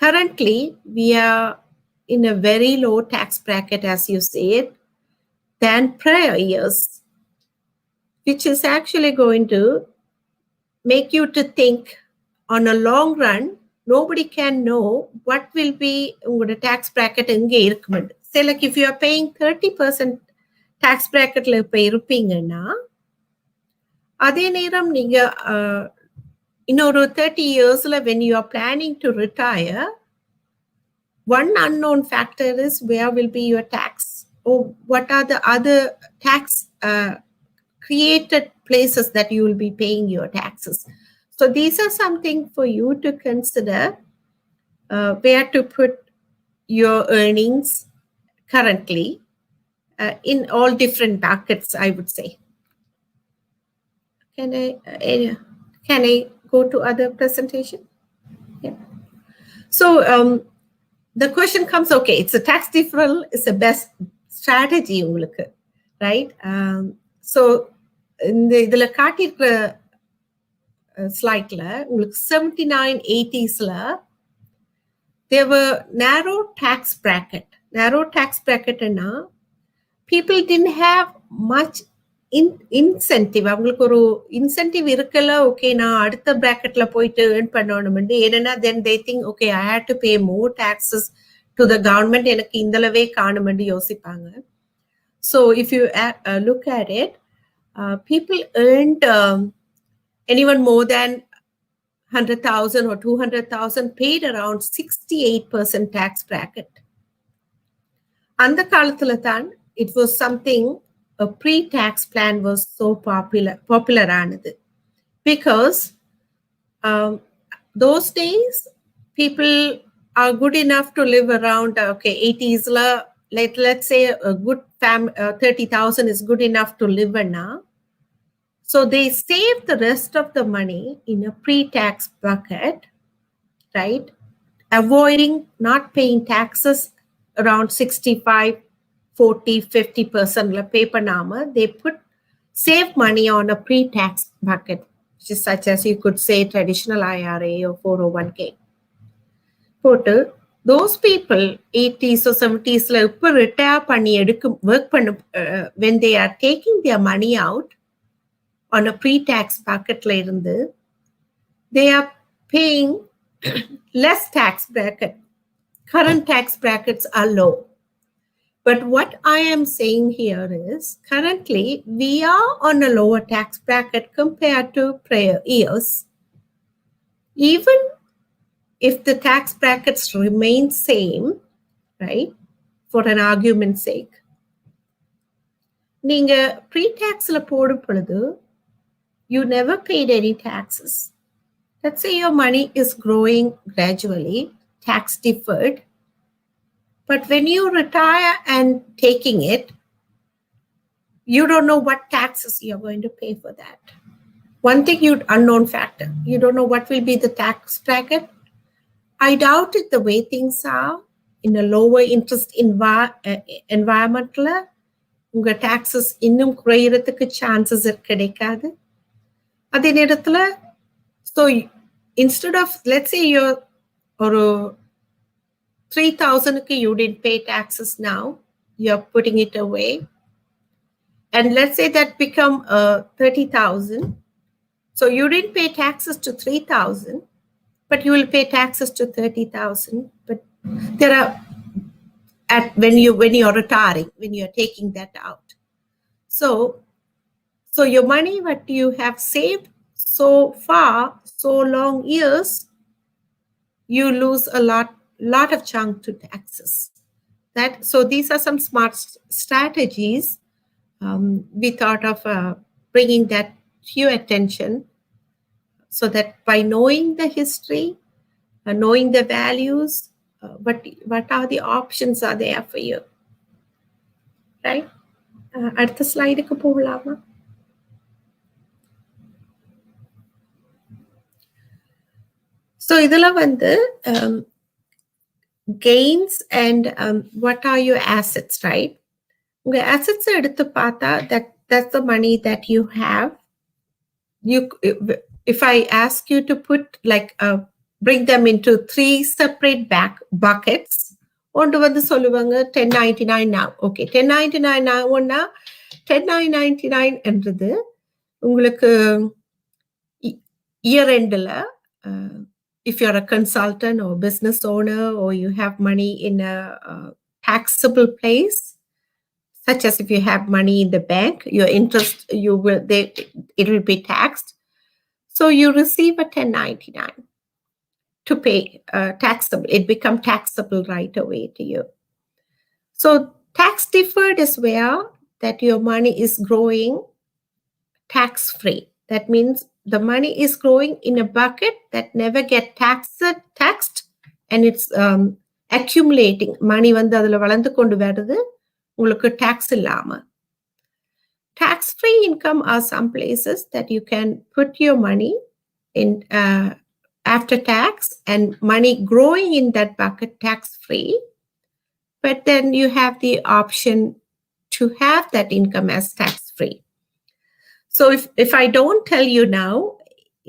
currently we are in a very low tax bracket, as you said, than prior years, which is actually going to make you to think on a long run. Nobody can know what will be your tax bracket inge irukkumendu. Say like if you are paying 30% tax bracket la இப்ப இருப்பீங்கன்னா அதே நேரம் நீங்க இன்னொரு 30 yearsல when you are planning to retire, one unknown factor is where will be your tax, or what are the other tax created places that you will be paying your taxes. So these are something for you to consider, where to put your earnings currently in all different buckets, I would say. Can I go to other presentation? Yeah. So the question comes, okay, it's a tax deferral is the best strategy உங்களுக்கு, right? So இந்த இதுல காட்டியிருக்கிற ஸ்லைட்ல உங்களுக்கு 79-80sல there were narrow tax bracket னா people didn't have much incentive. அவங்களுக்கு ஒரு incentive இருக்கல, okay நான் அடுத்த பிராக்கெட்ல போயிட்டு ஏர்ன் பண்ணணும். ஏன்னா then they think, okay, I had to pay more taxes to the government, எனக்கு இந்தளவே காணுமென்று யோசிப்பாங்க. So if you look at it, people earned anyone more than 100,000 or 200,000 paid around 68% tax bracket. அந்த காலத்துல தான் it was something, a pre-tax plan was so popular ஆனது, because those days people are good enough to live around 80sல, let's say a good 30,000 is good enough to live now. So they save the rest of the money in a pre-tax bucket, right? Avoiding not paying taxes around 65, 40, 50% pay panama. They save money on a pre-tax bucket, which is such as you could say traditional IRA or 401k. Those people 80s or 70sல இப்ப retire பண்ணி work பண்ண when they are taking their money out on a pre-tax bucket la irundhu, they are paying less tax bracket. Current tax brackets are low. But what I am saying here is currently we are on a lower tax bracket compared to prior years. Even if the tax brackets remain same, right, for an argument's sake, நீங்க pre-taxல போடும் பொழுது you never paid any taxes. Let's say your money is growing gradually, tax deferred, but when you retire and taking it, you don't know what taxes you're going to pay for that. One thing, unknown factor, you don't know what will be the tax bracket. I doubt it the way things are in a lower interest environment la unga taxes innum kurairadhukku chances கிடைக்காது. அதே நேரத்துல so instead of, let's say you're or 3,000 you didn't pay taxes, now you're putting it away, and let's say that become 30,000. So you didn't pay taxes to 3,000, but you will pay taxes to 30,000. But there are when you're retiring, when you're taking that out. So your money what you have saved so far, so long years, you lose a lot lot of chunk to taxes. So these are some smart strategies we thought of bringing that to your attention, so that by knowing the history, knowing the values, what are the options are there for you, right? அடுத்த ஸ்லைடுக்கு போகலாமா? So இதுல வந்து gains and what are your assets, right? உங்க assets எடுத்து பார்த்தா that's the money that you have. If I ask you to put bring them into 3 separate buckets, ஒன்று வந்து சொல்லுவாங்க 1099 now. Okay, 1099 now ஒன்னா 1099 என்றது உங்களுக்கு year endல if you're a consultant or business owner, or you have money in a taxable place, such as if you have money in the bank, your interest it will be taxed. So you receive a 1099 to pay taxable. It become taxable right away to you. So tax deferred is where that your money is growing tax free. That means the money is growing in a bucket that never get taxed, and it's accumulating. Money வந்து அதுல வளர்ந்து கொண்டு வருது, உங்களுக்கு tax இல்லாம. Tax free income are some places that you can put your money in after tax, and money growing in that bucket tax free, but then you have the option to have that income as tax free. So if I don't tell you now,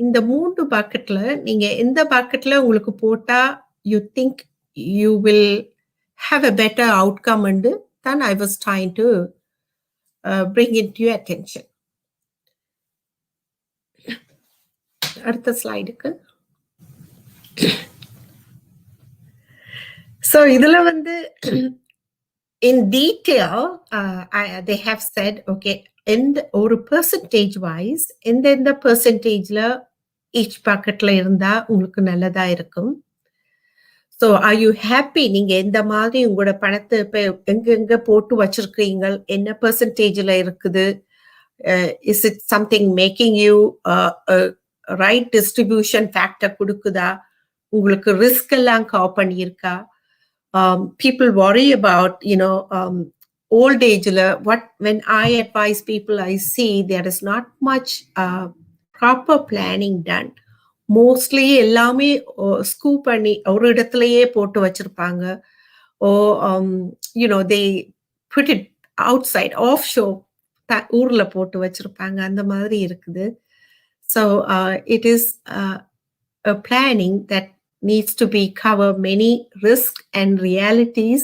in the 3 bucketல நீங்க எந்த bucketல உங்களுக்கு போட்டா you think you will have a better outcome under than I was trying to bring it to your attention. அடுத்த ஸ்லைடுக்கு. So இதுல வந்து in detail they have said, okay, ஒரு percentage wise எந்த percentageல each bucketல இருந்தா உங்களுக்கு நல்லதா இருக்கும். So are you happy? நீங்க எந்த மாதிரி உங்களோட பணத்தை இப்ப எங்க போட்டு வச்சிருக்கீங்க, என்ன percentageல இருக்குது, is it something making you right distribution factor கொடுக்குதா, உங்களுக்கு ரிஸ்க் எல்லாம் கவர் பண்ணியிருக்கா? People worry about old age. When I advise people, I see there is not much proper planning done. Mostly எல்லாமே ஸ்கூப் பண்ணி ஒரு இடத்துலயே போட்டு வச்சிருப்பாங்க, or they put it outside offshore, ஊர்ல போட்டு வச்சிருப்பாங்க, அந்த மாதிரி இருக்குது. So it is a planning that needs to be cover many risks and realities,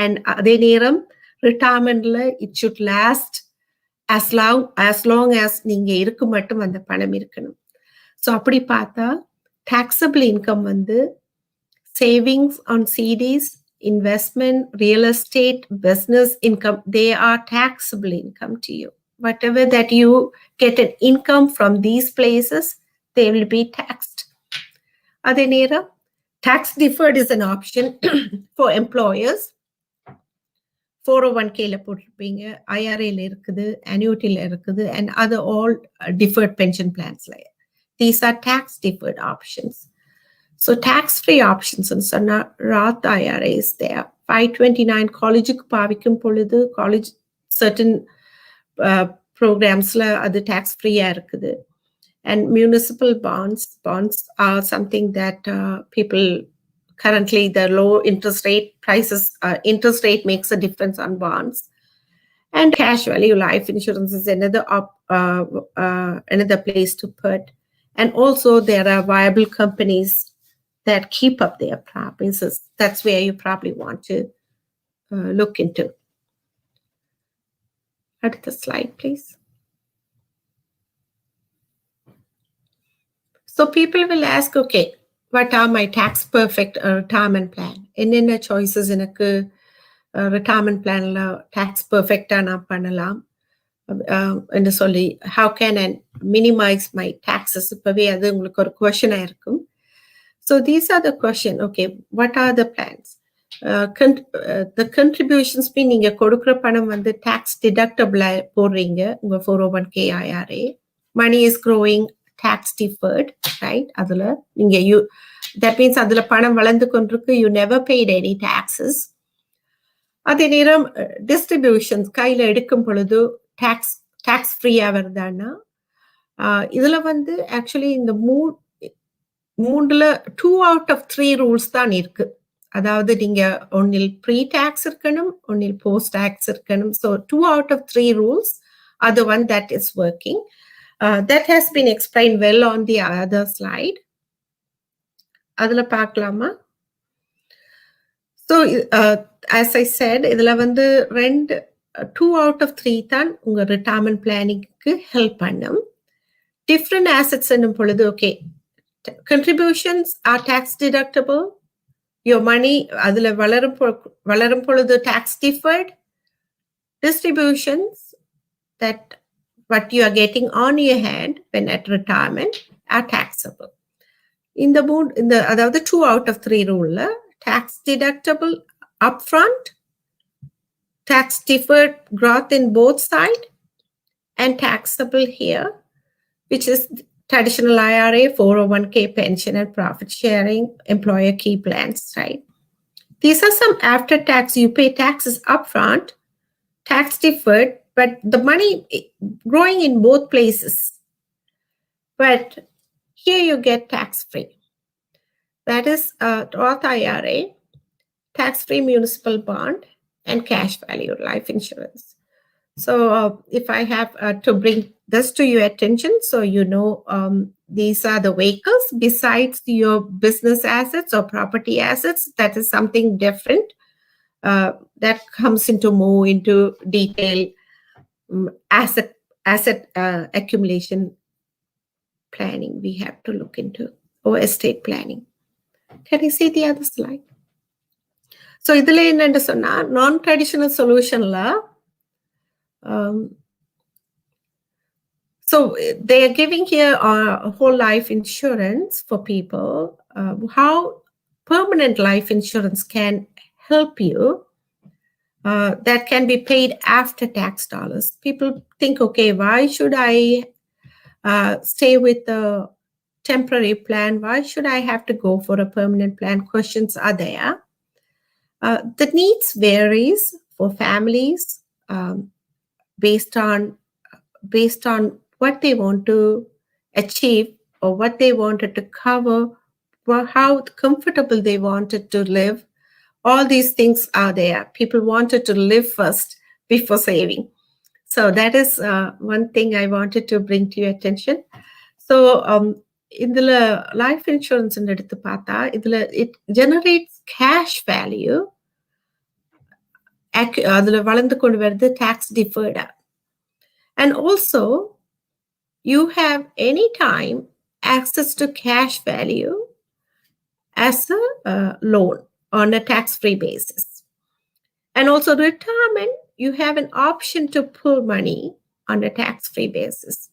and அதே நேரம் ரிட்டையர்மெண்ட்ல it should last as long as நீங்க இருக்கு மட்டும் அந்த பணம் இருக்கணும். So அப்படி பார்த்தா taxable income வந்து savings on CDs, investment, real estate, business income, they are taxable income to you. Whatever that you get an income from these places, they will be taxed. அதே நேரம் tax deferred is an option for employers. 401k போட்டிருப்பீங்க, IRA இருக்குது, annuity இருக்குது, and other all deferred pension plans. These are tax deferred options. So tax free options and சொன்னா Roth IRA is there. 529 காலேஜுக்கு பாவிக்கும் பொழுது college certain programsல அது tax free இருக்குது. And municipal bonds are something that people currently, the low interest rate prices, interest rate makes a difference on bonds. And cash value life insurance is another place to put. And also there are viable companies that keep up their promises. That's where you probably want to look into. At the slide, please. So people will ask, okay, what are my tax perfect retirement plan? என்னென்ன choices எனக்கு retirement planல tax perfect நான் பண்ணலாம் என்று சொல்லி, how can I minimize my taxes? இப்பவே அது உங்களுக்கு ஒரு question இருக்கும். So these are the question. Okay, what are the plans? The contributions mean நீங்க கொடுக்கிற பணம் வந்து tax deductible போடுறீங்க உங்க 401k IRA. Money is growing tax deferred, right? அதுல நீங்க that means அதுல பணம் வளர்ந்து கொண்டிருக்கு, you never paid any taxes. அதே நேரம் distributions கையில எடுக்கும் பொழுது tax ஃப்ரீயா வருதான்னா இதுல வந்து ஆக்சுவலி இந்த மூணுல 2 out of 3 ரூல்ஸ் தான் இருக்கு. அதாவது நீங்க ஒன்னில் ப்ரீ டாக்ஸ் இருக்கணும், ஒன்னில் போஸ்ட் டாக்ஸ் இருக்கணும். So 2 out of 3 rules are the one that is working. That has been explained well on the other slide. அதுல பார்க்கலாமா? So as I said, இதுல வந்து 2 out of 3 தான் உங்க ரிட்டையர்மெண்ட் பிளானிங்க்கு ஹெல்ப் பண்ணும். Different assets என்னும் பொழுது okay, contributions are tax deductible. Your money அதுல வளரும் பொழுது tax deferred. Distributions, that what you are getting on your hand when at retirement, are taxable. In the அதாவது 2 out of 3 rule, tax deductible upfront, tax deferred growth in both sides, and taxable here, which is traditional IRA, 401k, pension, and profit sharing, employer key plans, right? These are some after tax. You pay taxes upfront, tax deferred, but the money growing in both places. But here you get tax free. That is Roth IRA, tax-free municipal bond, and cash value life insurance. So if I have to bring this to your attention, so you know these are the vehicles besides your business assets or property assets. That is something different that comes into more into detail asset accumulation planning we have to look into, or estate planning. Can you see the other slide? So idhula enna sonna non-traditional solution la so they are giving here a whole life insurance for people. How permanent life insurance can help you, that can be paid after tax dollars. People think, okay, why should I stay with the temporary plan? Why should I have to go for a permanent plan? Questions are there. The needs varies for families based on what they want to achieve or what they wanted to cover, or how comfortable they wanted to live. All these things are there. People wanted to live first before saving. So that is one thing I wanted to bring to your attention. So in the life insurance in it generates cash value. Tax deferred. And also you have anytime access to cash value as a loan on a tax-free basis. And also retirement, you have an option to pull money on a tax-free basis,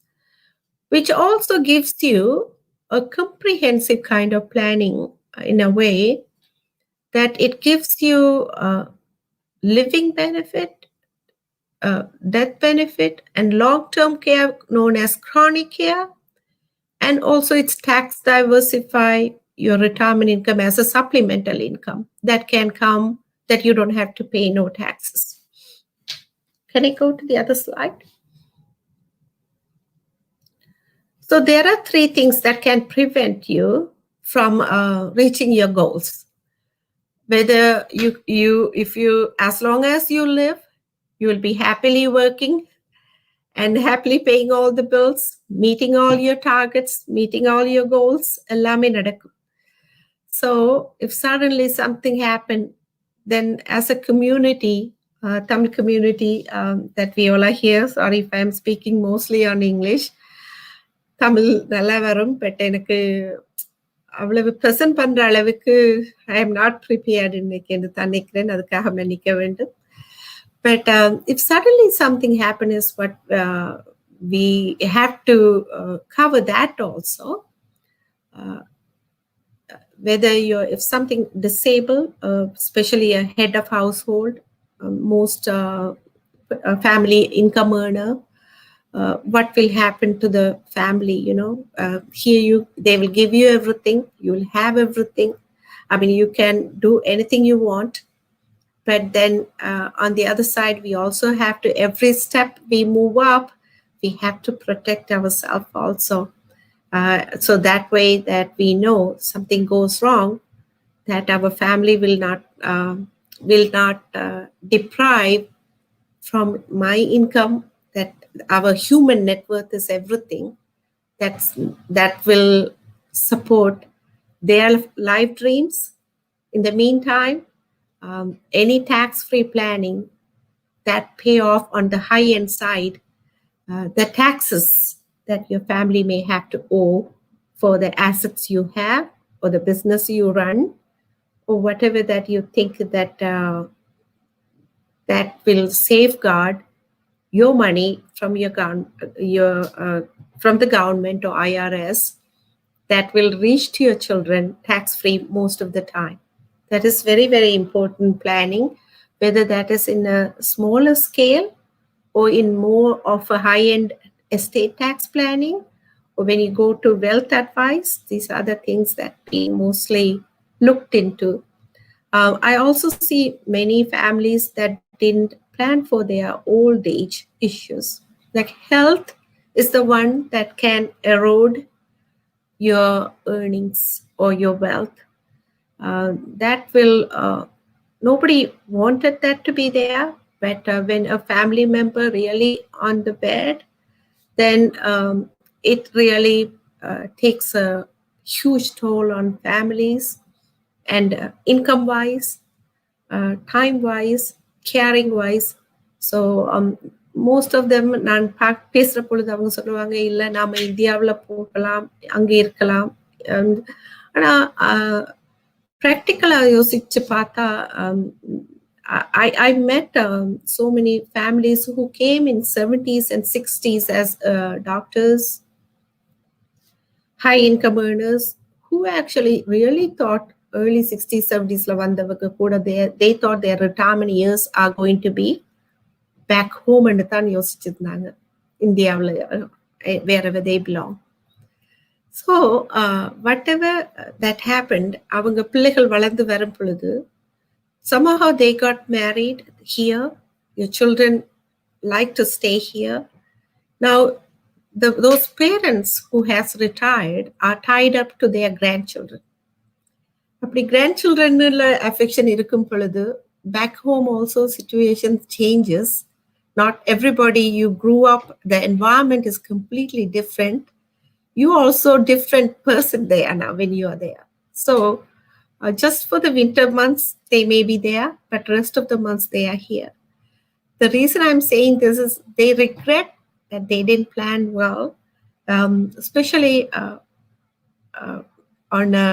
which also gives you a comprehensive kind of planning in a way that it gives you living benefit, death benefit, and long-term care known as chronic care. And also it's tax diversify your retirement income as a supplemental income that can come, that you don't have to pay no taxes. Can I go to the other slide? So there are 3 things that can prevent you from reaching your goals. Whether as long as you live, you will be happily working and happily paying all the bills, meeting all your targets, meeting all your goals. Ellame nadakkum. So if suddenly something happened, then as a community, Tamil community that we all are here, sorry if I'm speaking mostly on English, Tamil nalla varum, but enakku avlavu present பண்ற அளவுக்கு I am not prepared இன்னைக்கு என்று தன்னிக்கிறேன், அதுக்காக மன்னிக்க வேண்டும். But if suddenly something happens, is what we have to cover that also. whether if something disabled, especially a head of household, most family income earner, what will happen to the family? Here they will give you everything. You will have everything. I mean, you can do anything you want. But then on the other side, we also have to, every step we move up, we have to protect ourselves also. So that way that we know something goes wrong, that our family will not deprive from my income, that our human net worth is everything. That will support their life dreams. In the meantime, any tax-free planning that pay off on the high-end side, the taxes that your family may have to owe for the assets you have or the business you run or whatever that you think that that will safeguard your money from from the government or IRS, that will reach to your children tax-free most of the time. That is very, very important planning, whether that is in a smaller scale or in more of a high-end estate tax planning, or when you go to wealth advice. These are the things that we mostly looked into. I also see many families that didn't plan for their old age issues. Like health is the one that can erode your earnings or your wealth. That will, nobody wanted that to be there, but when a family member really on the bed, then it really takes a huge toll on families, and income-wise, time-wise, caring-wise. So most of them, நான் பேசுற பொழுது அவங்க சொல்லுவாங்க, இல்லை நாம இந்தியாவில் போகலாம், அங்கே இருக்கலாம். ஆனால் ப்ராக்டிக்கலாக யோசிச்சு பார்த்தா, I met so many families who came in 70s and 60s as doctors, high income earners, who actually really thought early 60s, 70s la vandavanga kuda they thought their retirement years are going to be back home and than yosichirundanga Indiavula, wherever they belong. So whatever that happened, avanga pillaigal valandu varum poludhu, somehow they got married here. Your children like to stay here. Now those parents who has retired are tied up to their grandchildren. அப்படி grandchildrenல affection இருக்கும் பொழுது, back home also situation changes. Not everybody you grew up, the environment is completely different. You also different person there now when you are there. So just for the winter months they may be there, but rest of the months they are here. The reason I'm saying this is they regret that they didn't plan well, especially on the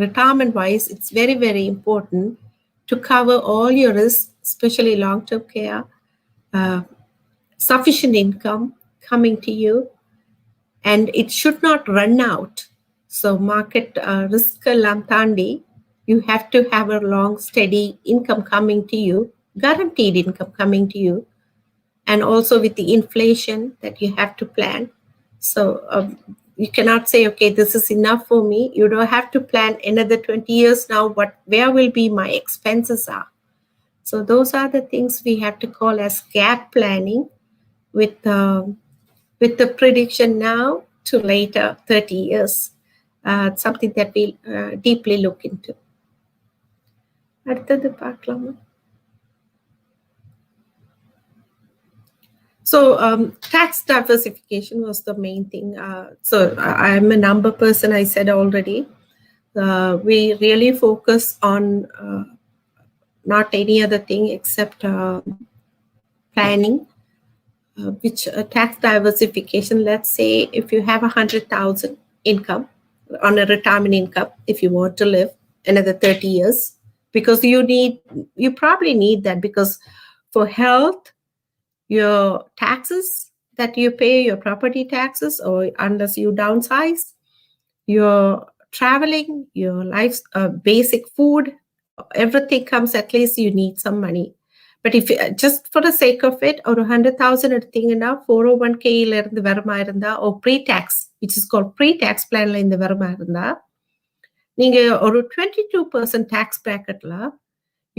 retirement wise. It's very, very important to cover all your risks, especially long-term care, sufficient income coming to you, and it should not run out. So market risk lam thandi, you have to have a long steady income coming to you, guaranteed income coming to you, and also with the inflation that you have to plan. So you cannot say, okay, this is enough for me. You don't have to plan another 20 years now, where will be my expenses are. So those are the things we have to call as gap planning, with the prediction now to later 30 years. Something that we deeply look into. அடுத்தது பார்க்கலாமா? So tax diversification was the main thing. So I'm a number person, I said already. We really focus on not any other thing except planning, which tax diversification. Let's say if you have 100,000 income on a retirement income, if you want to live another 30 years, because you probably need that, because for health, your taxes that you pay, your property taxes, or unless you downsize, your traveling, your life's basic food, everything comes, at least you need some money. But if just for the sake of it, or 100,000 எடுத்தீங்கன்னா 401k இருந்து வருமா இருந்தா, or pre-tax, which is called pre-tax planல இந்த வருமா இருந்தா, நீங்க ஒரு 22% tax bracketல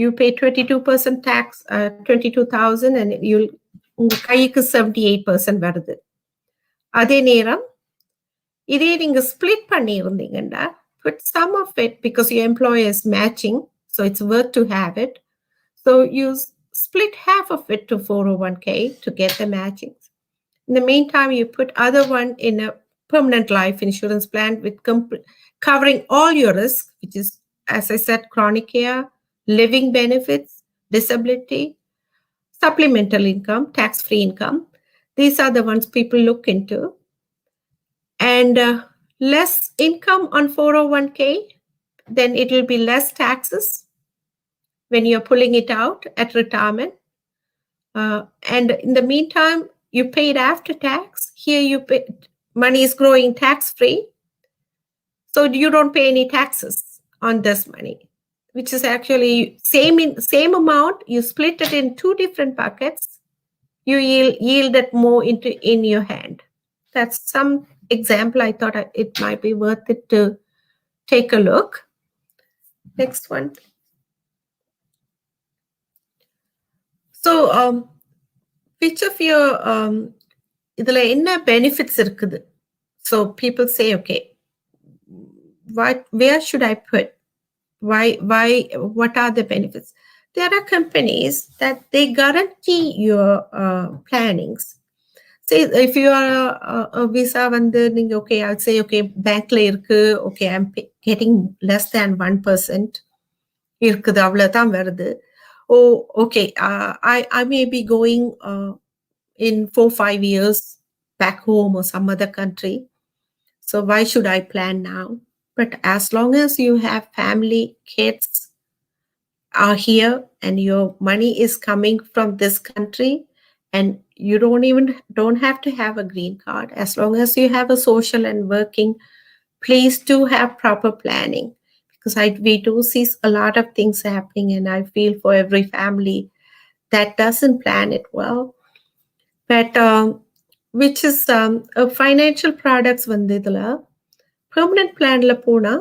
you pay 22% tax, 22,000, and உங்க கைக்கு 78% வருது. அதே நேரம் இதே நீங்க split பண்ணி இருந்தீங்கன்னா, put some of it, because your employer is matching, so it's worth to have it. So you split half of it to 401k to get the matching. In the meantime, you put other one in a permanent life insurance plan with covering all your risk, which is, as I said, chronic care, living benefits, disability, supplemental income, tax-free income. These are the ones people look into. And less income on 401k, then it will be less taxes when you're pulling it out at retirement. And in the meantime, you paid after tax. Here you pay, money is growing tax-free. So you don't pay any taxes on this money, which is actually same amount. You split it in two different buckets. You yield it more in your hand. That's some example. I thought it might be worth it to take a look. Next one. So, which of your இதுல என்ன benefits இருக்குது? So people say, okay, where should I put? Why? What are the benefits? There are companies that they guarantee your plannings. Say if you are a visa வந்து நீங்க okay, I would say okay, bankல இருக்கு, okay, I'm getting less than 1% இருக்குது, அவ்வளவுதான் வருது. Oh, okay, I may be going in 4-5 years back home or some other country. So why should I plan now? But as long as you have family, kids are here, and your money is coming from this country, and you don't have to have a green card. As long as you have a social and working, please do have proper planning, because we do see a lot of things happening, and I feel for every family that doesn't plan it well. But which is financial products வந்து இதுல permanent planல போனா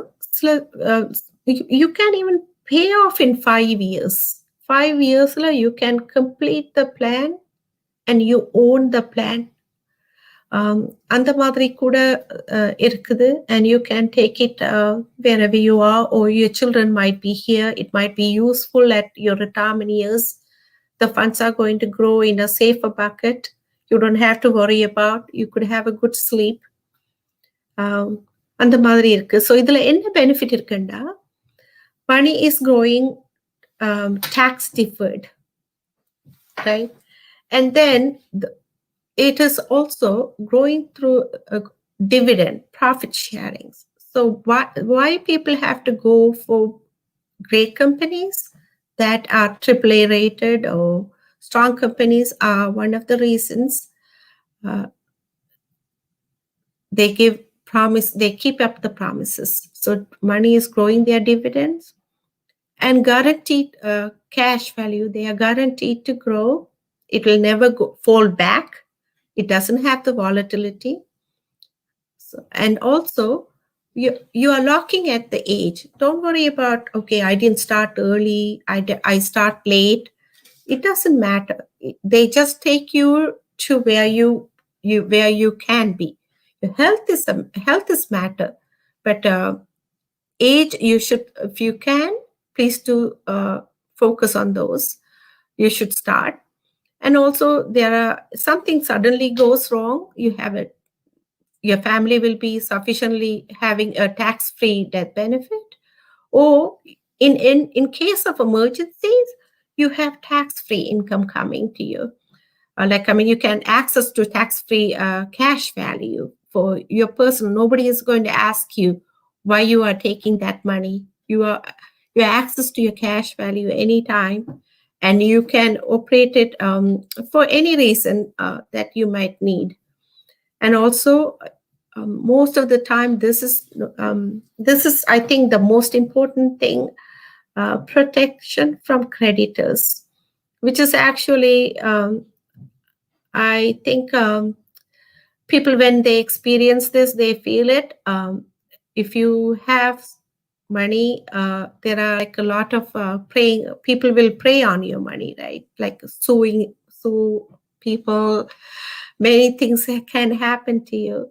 you can even pay off in 5 years. 5 yearsல you can complete the plan and you own the plan. அந்த மாதிரி கூட இருக்குது, and you can take it wherever you are, or your children might be here. It might be useful at your retirement years. The funds are going to grow in a safer bucket. You don't have to worry about. You could have a good sleep. அந்த மாதிரி இருக்கு. So இதுல என்ன benefit இருக்குண்டா, money is growing tax deferred, right? And then it is also growing through dividend profit sharing. So why people have to go for great companies that are AAA rated or strong companies are one of the reasons. They give promise, they keep up the promises. So money is growing their dividends and guaranteed cash value. They are guaranteed to grow. It will never fall back. It doesn't have the volatility. So, and also you are locking at the age. Don't worry about, okay, I didn't start early, I start late. It doesn't matter. They just take you to where you can be. Your health is matter, but age, you should, if you can, please do focus on those. You should start. And also, there are something suddenly goes wrong, you have it. Your family will be sufficiently having a tax-free death benefit, or in case of emergencies, you have tax-free income coming to you. You can access to tax-free cash value for your person. Nobody is going to ask you why you are taking that money. You have access to your cash value anytime, and you can operate it for any reason that you might need. And also, most of the time, this is I think the most important thing, protection from creditors, which is actually, I think people, when they experience this, they feel it. If you have money, there are like a lot of praying. People will prey on your money, right? Like sue people. Many things can happen to you.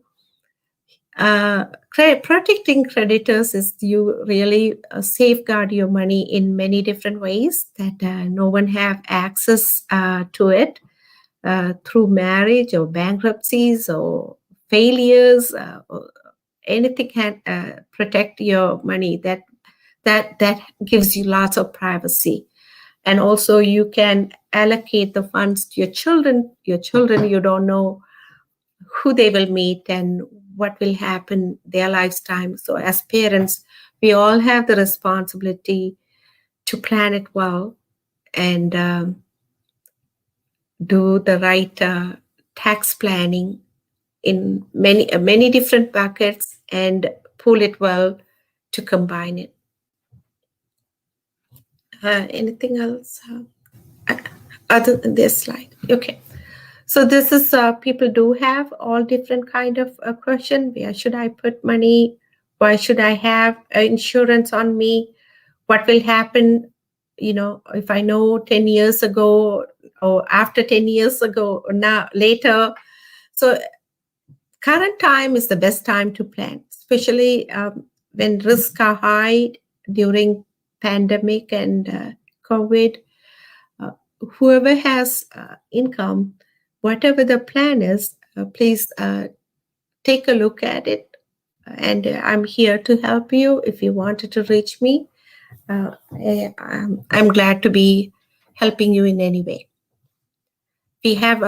Protecting creditors is you really safeguard your money in many different ways that no one have access to it through marriage or bankruptcies or failures. Or anything can protect your money. That gives you lots of privacy. And also you can allocate the funds to your children. Your children, you don't know who they will meet and what will happen their lifetime. So as parents, we all have the responsibility to plan it well and do the right tax planning in many different buckets and pull it well to combine it. Anything else other than this slide? Okay. So this is, people do have all different kind of question. Where should I put money? Why should I have insurance on me? What will happen, if I know 10 years ago or after 10 years ago or now later. So current time is the best time to plan, especially when risks are high during pandemic and COVID. Whoever has income, whatever the plan is, please take a look at it. And I'm here to help you if you wanted to reach me. I'm glad to be helping you in any way. We have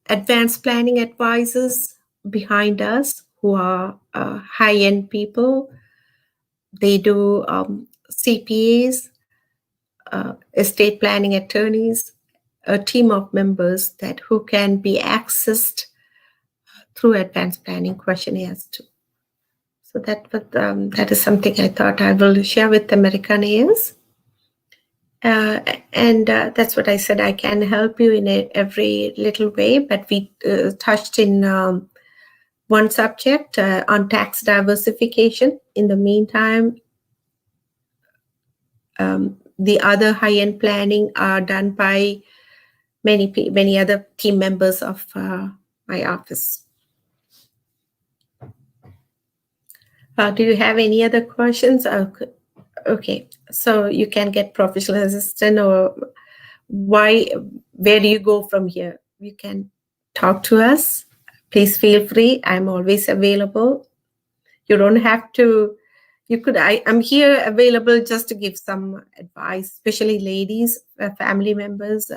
advanced planning advisors behind us who are high-end people. They do CPAs, estate planning attorneys, a team of members who can be accessed through advanced planning questionnaires too. So that is something I thought I will share with Americans. And that's what I said. I can help you in every little way, but we touched in one subject on tax diversification. In the meantime, the other high-end planning are done by many other team members of my office. Do you have any other questions? Okay, so you can get professional assistant, or where do you go from here? You can talk to us. Please feel free. I'm always available. You don't have to. I'm here available just to give some advice, especially ladies, family members,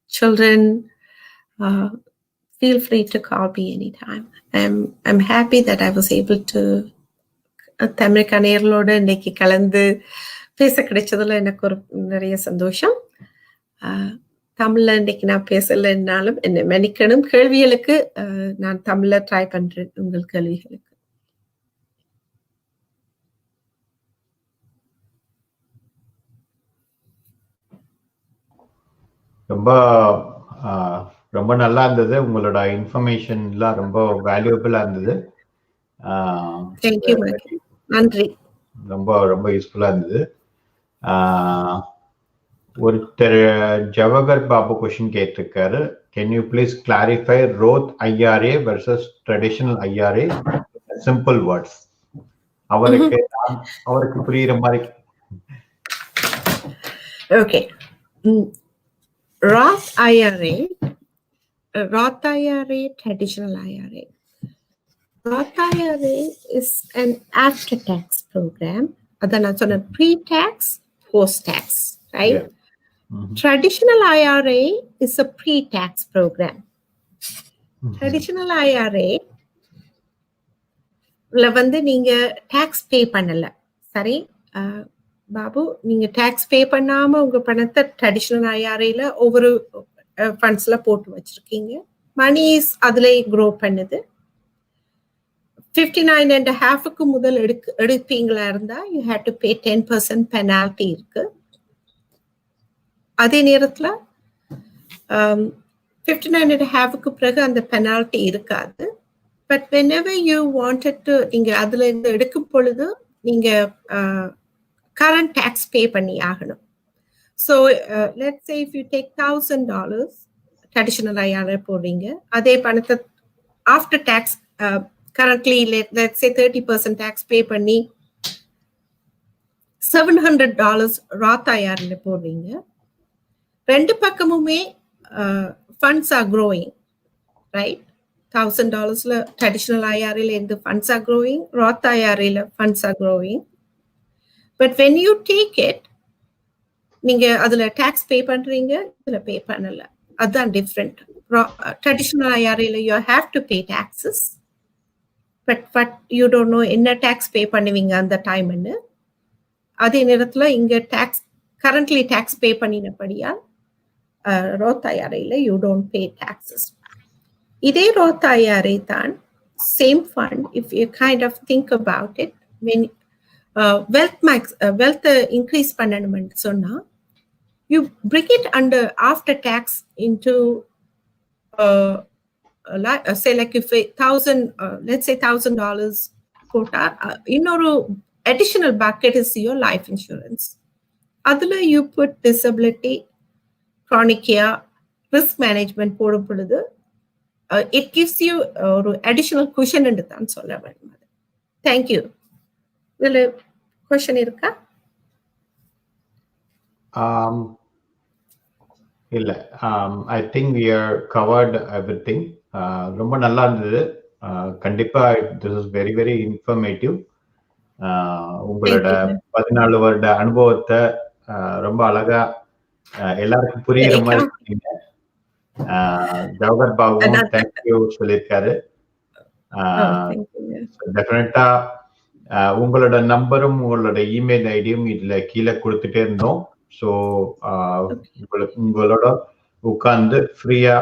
children. Feel free to call me anytime. I'm happy that I was able to Tamil நேயர்களோட இன்னைக்கு கலந்து பேச கிடைச்சதுல எனக்கு ஒரு நிறைய சந்தோஷம். தமிழ்ல இன்னைக்கு நான் பேசலைன்னாலும் என்ன மன்னிக்கணும். கேள்விகளுக்கு நான் தமிழ்ல ட்ரை பண்றேன். உங்கள் கேள்விகளுக்கு ரொம்ப நல்லா இருந்தது. உங்களோட இன்ஃபர்மேஷன்லாம் ரொம்ப வேல்யூபிளா இருந்தது. நன்றி. ரொம்ப ரொம்ப யூஸ்ஃபுல்லா இருந்தது. ஒருத்தர் ஜவஹர் பாபு கொஸ்டின் கேட்டிருக்காரு. Can you please clarify Roth IRA versus traditional IRA simple words? அவருக்கு புரியுற மாதிரி. Okay. Roth IRA, traditional IRA. Roth IRA is an after-tax program. That's on a pre-tax, post-tax, right? Yeah. Mm-hmm. Traditional IRA is a pre-tax program. Mm-hmm. Traditional IRA வந்து நீங்க tax pay பண்ணல, சரி பாபு, நீங்க tax பே பண்ணாம உங்க பணத்தை traditional ஐஆர்ஏல ஒவ்வொரு ஃபண்ட்ஸ்ல போட்டு வச்சிருக்கீங்க. மணி அதுல க்ரோ பண்ணுது. 59.5க்கு முதல் எடுப்பீங்களா இருந்தா you have to pay 10% penalty இருக்கு. அதே நேரத்துல 59.5க்கு பிறகு அந்த பெனால்டி இருக்காது. But whenever you wanted to நீங்க அதுல இருந்து எடுக்கும் பொழுது நீங்க current tax pay பண்ணி ஆகணும். So let's say if you take $1,000 traditional IRA போடுறீங்க, அதே பணத்தை after tax currently let's say 30% tax pay பண்ணி $700 Roth IRA போடுறீங்க. ரெண்டு பக்கமுமே funds are growing, right? $1,000 traditional IRA இருந்து funds are growing, Roth IRA funds are growing. But when you take it, நீங்க அதுல tax pay பண்றீங்க, இதுல pay பண்ணல. அதுதான் different. Traditional IRA you have to pay taxes, but you don't know என்ன tax pay பண்ணுவீங்க அந்த டைம்னு. அதே நேரத்துல இங்க currently tax pay பண்ணினபடியால் Roth IRA you don't pay taxes. இதே Roth IRA தான் same fund if you kind of think about it. When wealth increase பண்ணணும்னு சொன்னா you bring it under after tax into say like if let's say $1,000 quota, இன்னொரு additional bucket is your life insurance. அதுல you put disability, chronic care, risk management போடும் பொழுது it gives you ஒரு additional cushion என்று தான் சொல்ல வேண்டும். Thank you. இதுல question இருக்கா? இல்ல, I think we are covered everything. ரொம்ப நல்லா இருந்தது. கண்டிப்பா this is very very informative. உங்களோட 14 வருட அனுபவத்தை ரொம்ப அழகா எல்லாருக்கும் புரியுற மாதிரி சொன்னீங்க. ஜவஹர் பாபுவும் தேங்க்யூ சொல்லியிருக்காரு. டெஃபினட்டா உங்களோட நம்பரும் உங்களோட இமெயில் ஐடியும் இதுல கீழே கொடுத்துட்டே இருந்தோம். ஸோ உங்களோட உட்கார்ந்து ஃப்ரீயா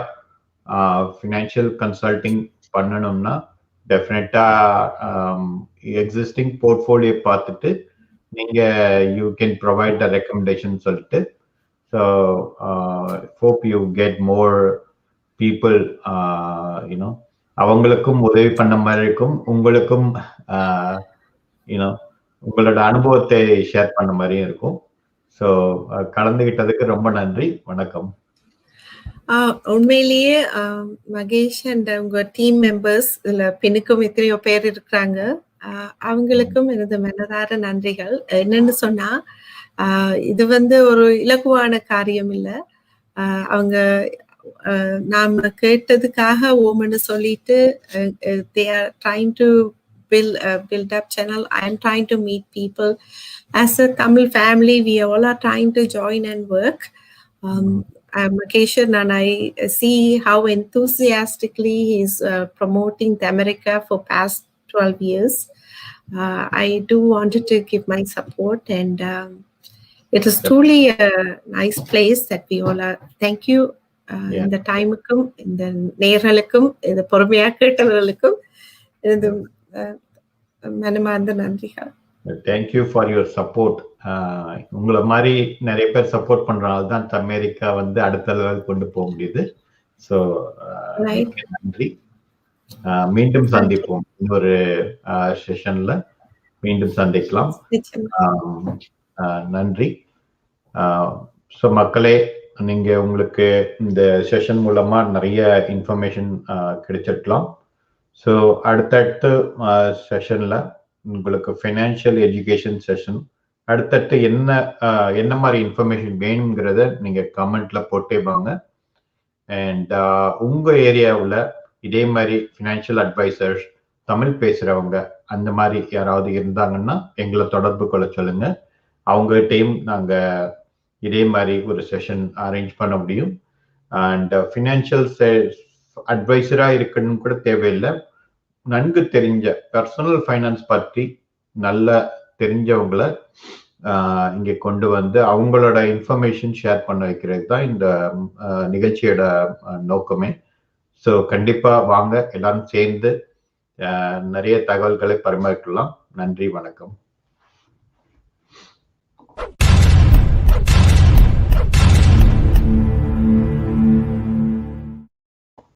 ஃபினான்ஷியல் கன்சல்டிங் பண்ணணும்னா டெஃபினட்டா எக்ஸிஸ்டிங் போர்ட்ஃபோலியோ பார்த்துட்டு நீங்க you can provide the recommendation சொல்லிட்டு. So hope you get more people, you know அவங்களுக்கும் உதவி பண்ண மாதிரி இருக்கும், உங்களுக்கும் யூனோ உங்களோட அனுபவத்தை ஷேர் பண்ண மாதிரியும் இருக்கும். ஸோ கலந்துகிட்டதுக்கு ரொம்ப நன்றி. வணக்கம். உண்மையிலேயே மகேஷ் அண்ட் உங்க டீம் மெம்பர்ஸ் இதுல பின்னுக்கும் எத்தனையோ பேர் இருக்கிறாங்க, அவங்களுக்கும் எனது மனதார நன்றிகள். என்னன்னு சொன்னா இது ஒரு இலகுவான காரியம் இல்லை. அவங்க நாம கேட்டதுக்காக ஓமன்னு சொல்லிட்டு they are trying to build up channel. I am trying to meet people as a Tamil family. We all are trying to join and work. Makeshan and I see how enthusiastically he's promoting the America for past 12 years. I do wanted to give my support, and it is truly a nice place that we all are. Thank you. இந்த டைமுக்கும் இந்த நேர்களுக்கும் இந்த பொறுமையா கேட்டவர்களுக்கும் இந்த மனமார்ந்த நன்றிகள். Thank you for your support. உங்களை மாதிரி நிறைய பேர் சப்போர்ட் பண்றதுனால தான் அமெரிக்கா அடுத்த லெவல் கொண்டு போக முடியுது. ஸோ நன்றி. மீண்டும் சந்திப்போம். இன்னொரு செஷன்ல மீண்டும் சந்திக்கலாம். நன்றி. ஸோ மக்களே, நீங்க உங்களுக்கு இந்த செஷன் மூலமா நிறைய இன்ஃபர்மேஷன் கிடைச்சிருக்கலாம். ஸோ அடுத்தடுத்து செஷன்ல உங்களுக்கு ஃபைனான்சியல் எஜுகேஷன் செஷன் அடுத்தடுத்து என்ன மாதிரி இன்ஃபர்மேஷன் வேணுங்கிறத நீங்க கமெண்ட்ல போட்டே வாங்க. அண்ட் உங்க ஏரியாவில் இதே மாதிரி ஃபினான்ஷியல் அட்வைசர்ஸ் தமிழ் பேசுறவங்க அந்த மாதிரி யாராவது இருந்தாங்கன்னா எங்களை தொடர்பு கொள்ள சொல்லுங்க. அவங்ககிட்டையும் நாங்க இதே மாதிரி ஒரு செஷன் அரேஞ்ச் பண்ண முடியும். அண்ட் ஃபினான்ஷியல் அட்வைசரா இருக்கணும் கூட தேவையில்லை, நன்கு தெரிஞ்ச பர்சனல் ஃபைனான்ஸ் பற்றி நல்லா தெரிஞ்சவங்களை இங்கே கொண்டு அவங்களோட இன்ஃபர்மேஷன் ஷேர் பண்ண வைக்கிறது தான் இந்த நிகழ்ச்சியோட நோக்கமே. ஸோ கண்டிப்பா வாங்க, எல்லாரும் சேர்ந்து நிறைய தகவல்களை பரிமாறிக்கலாம். நன்றி, வணக்கம்.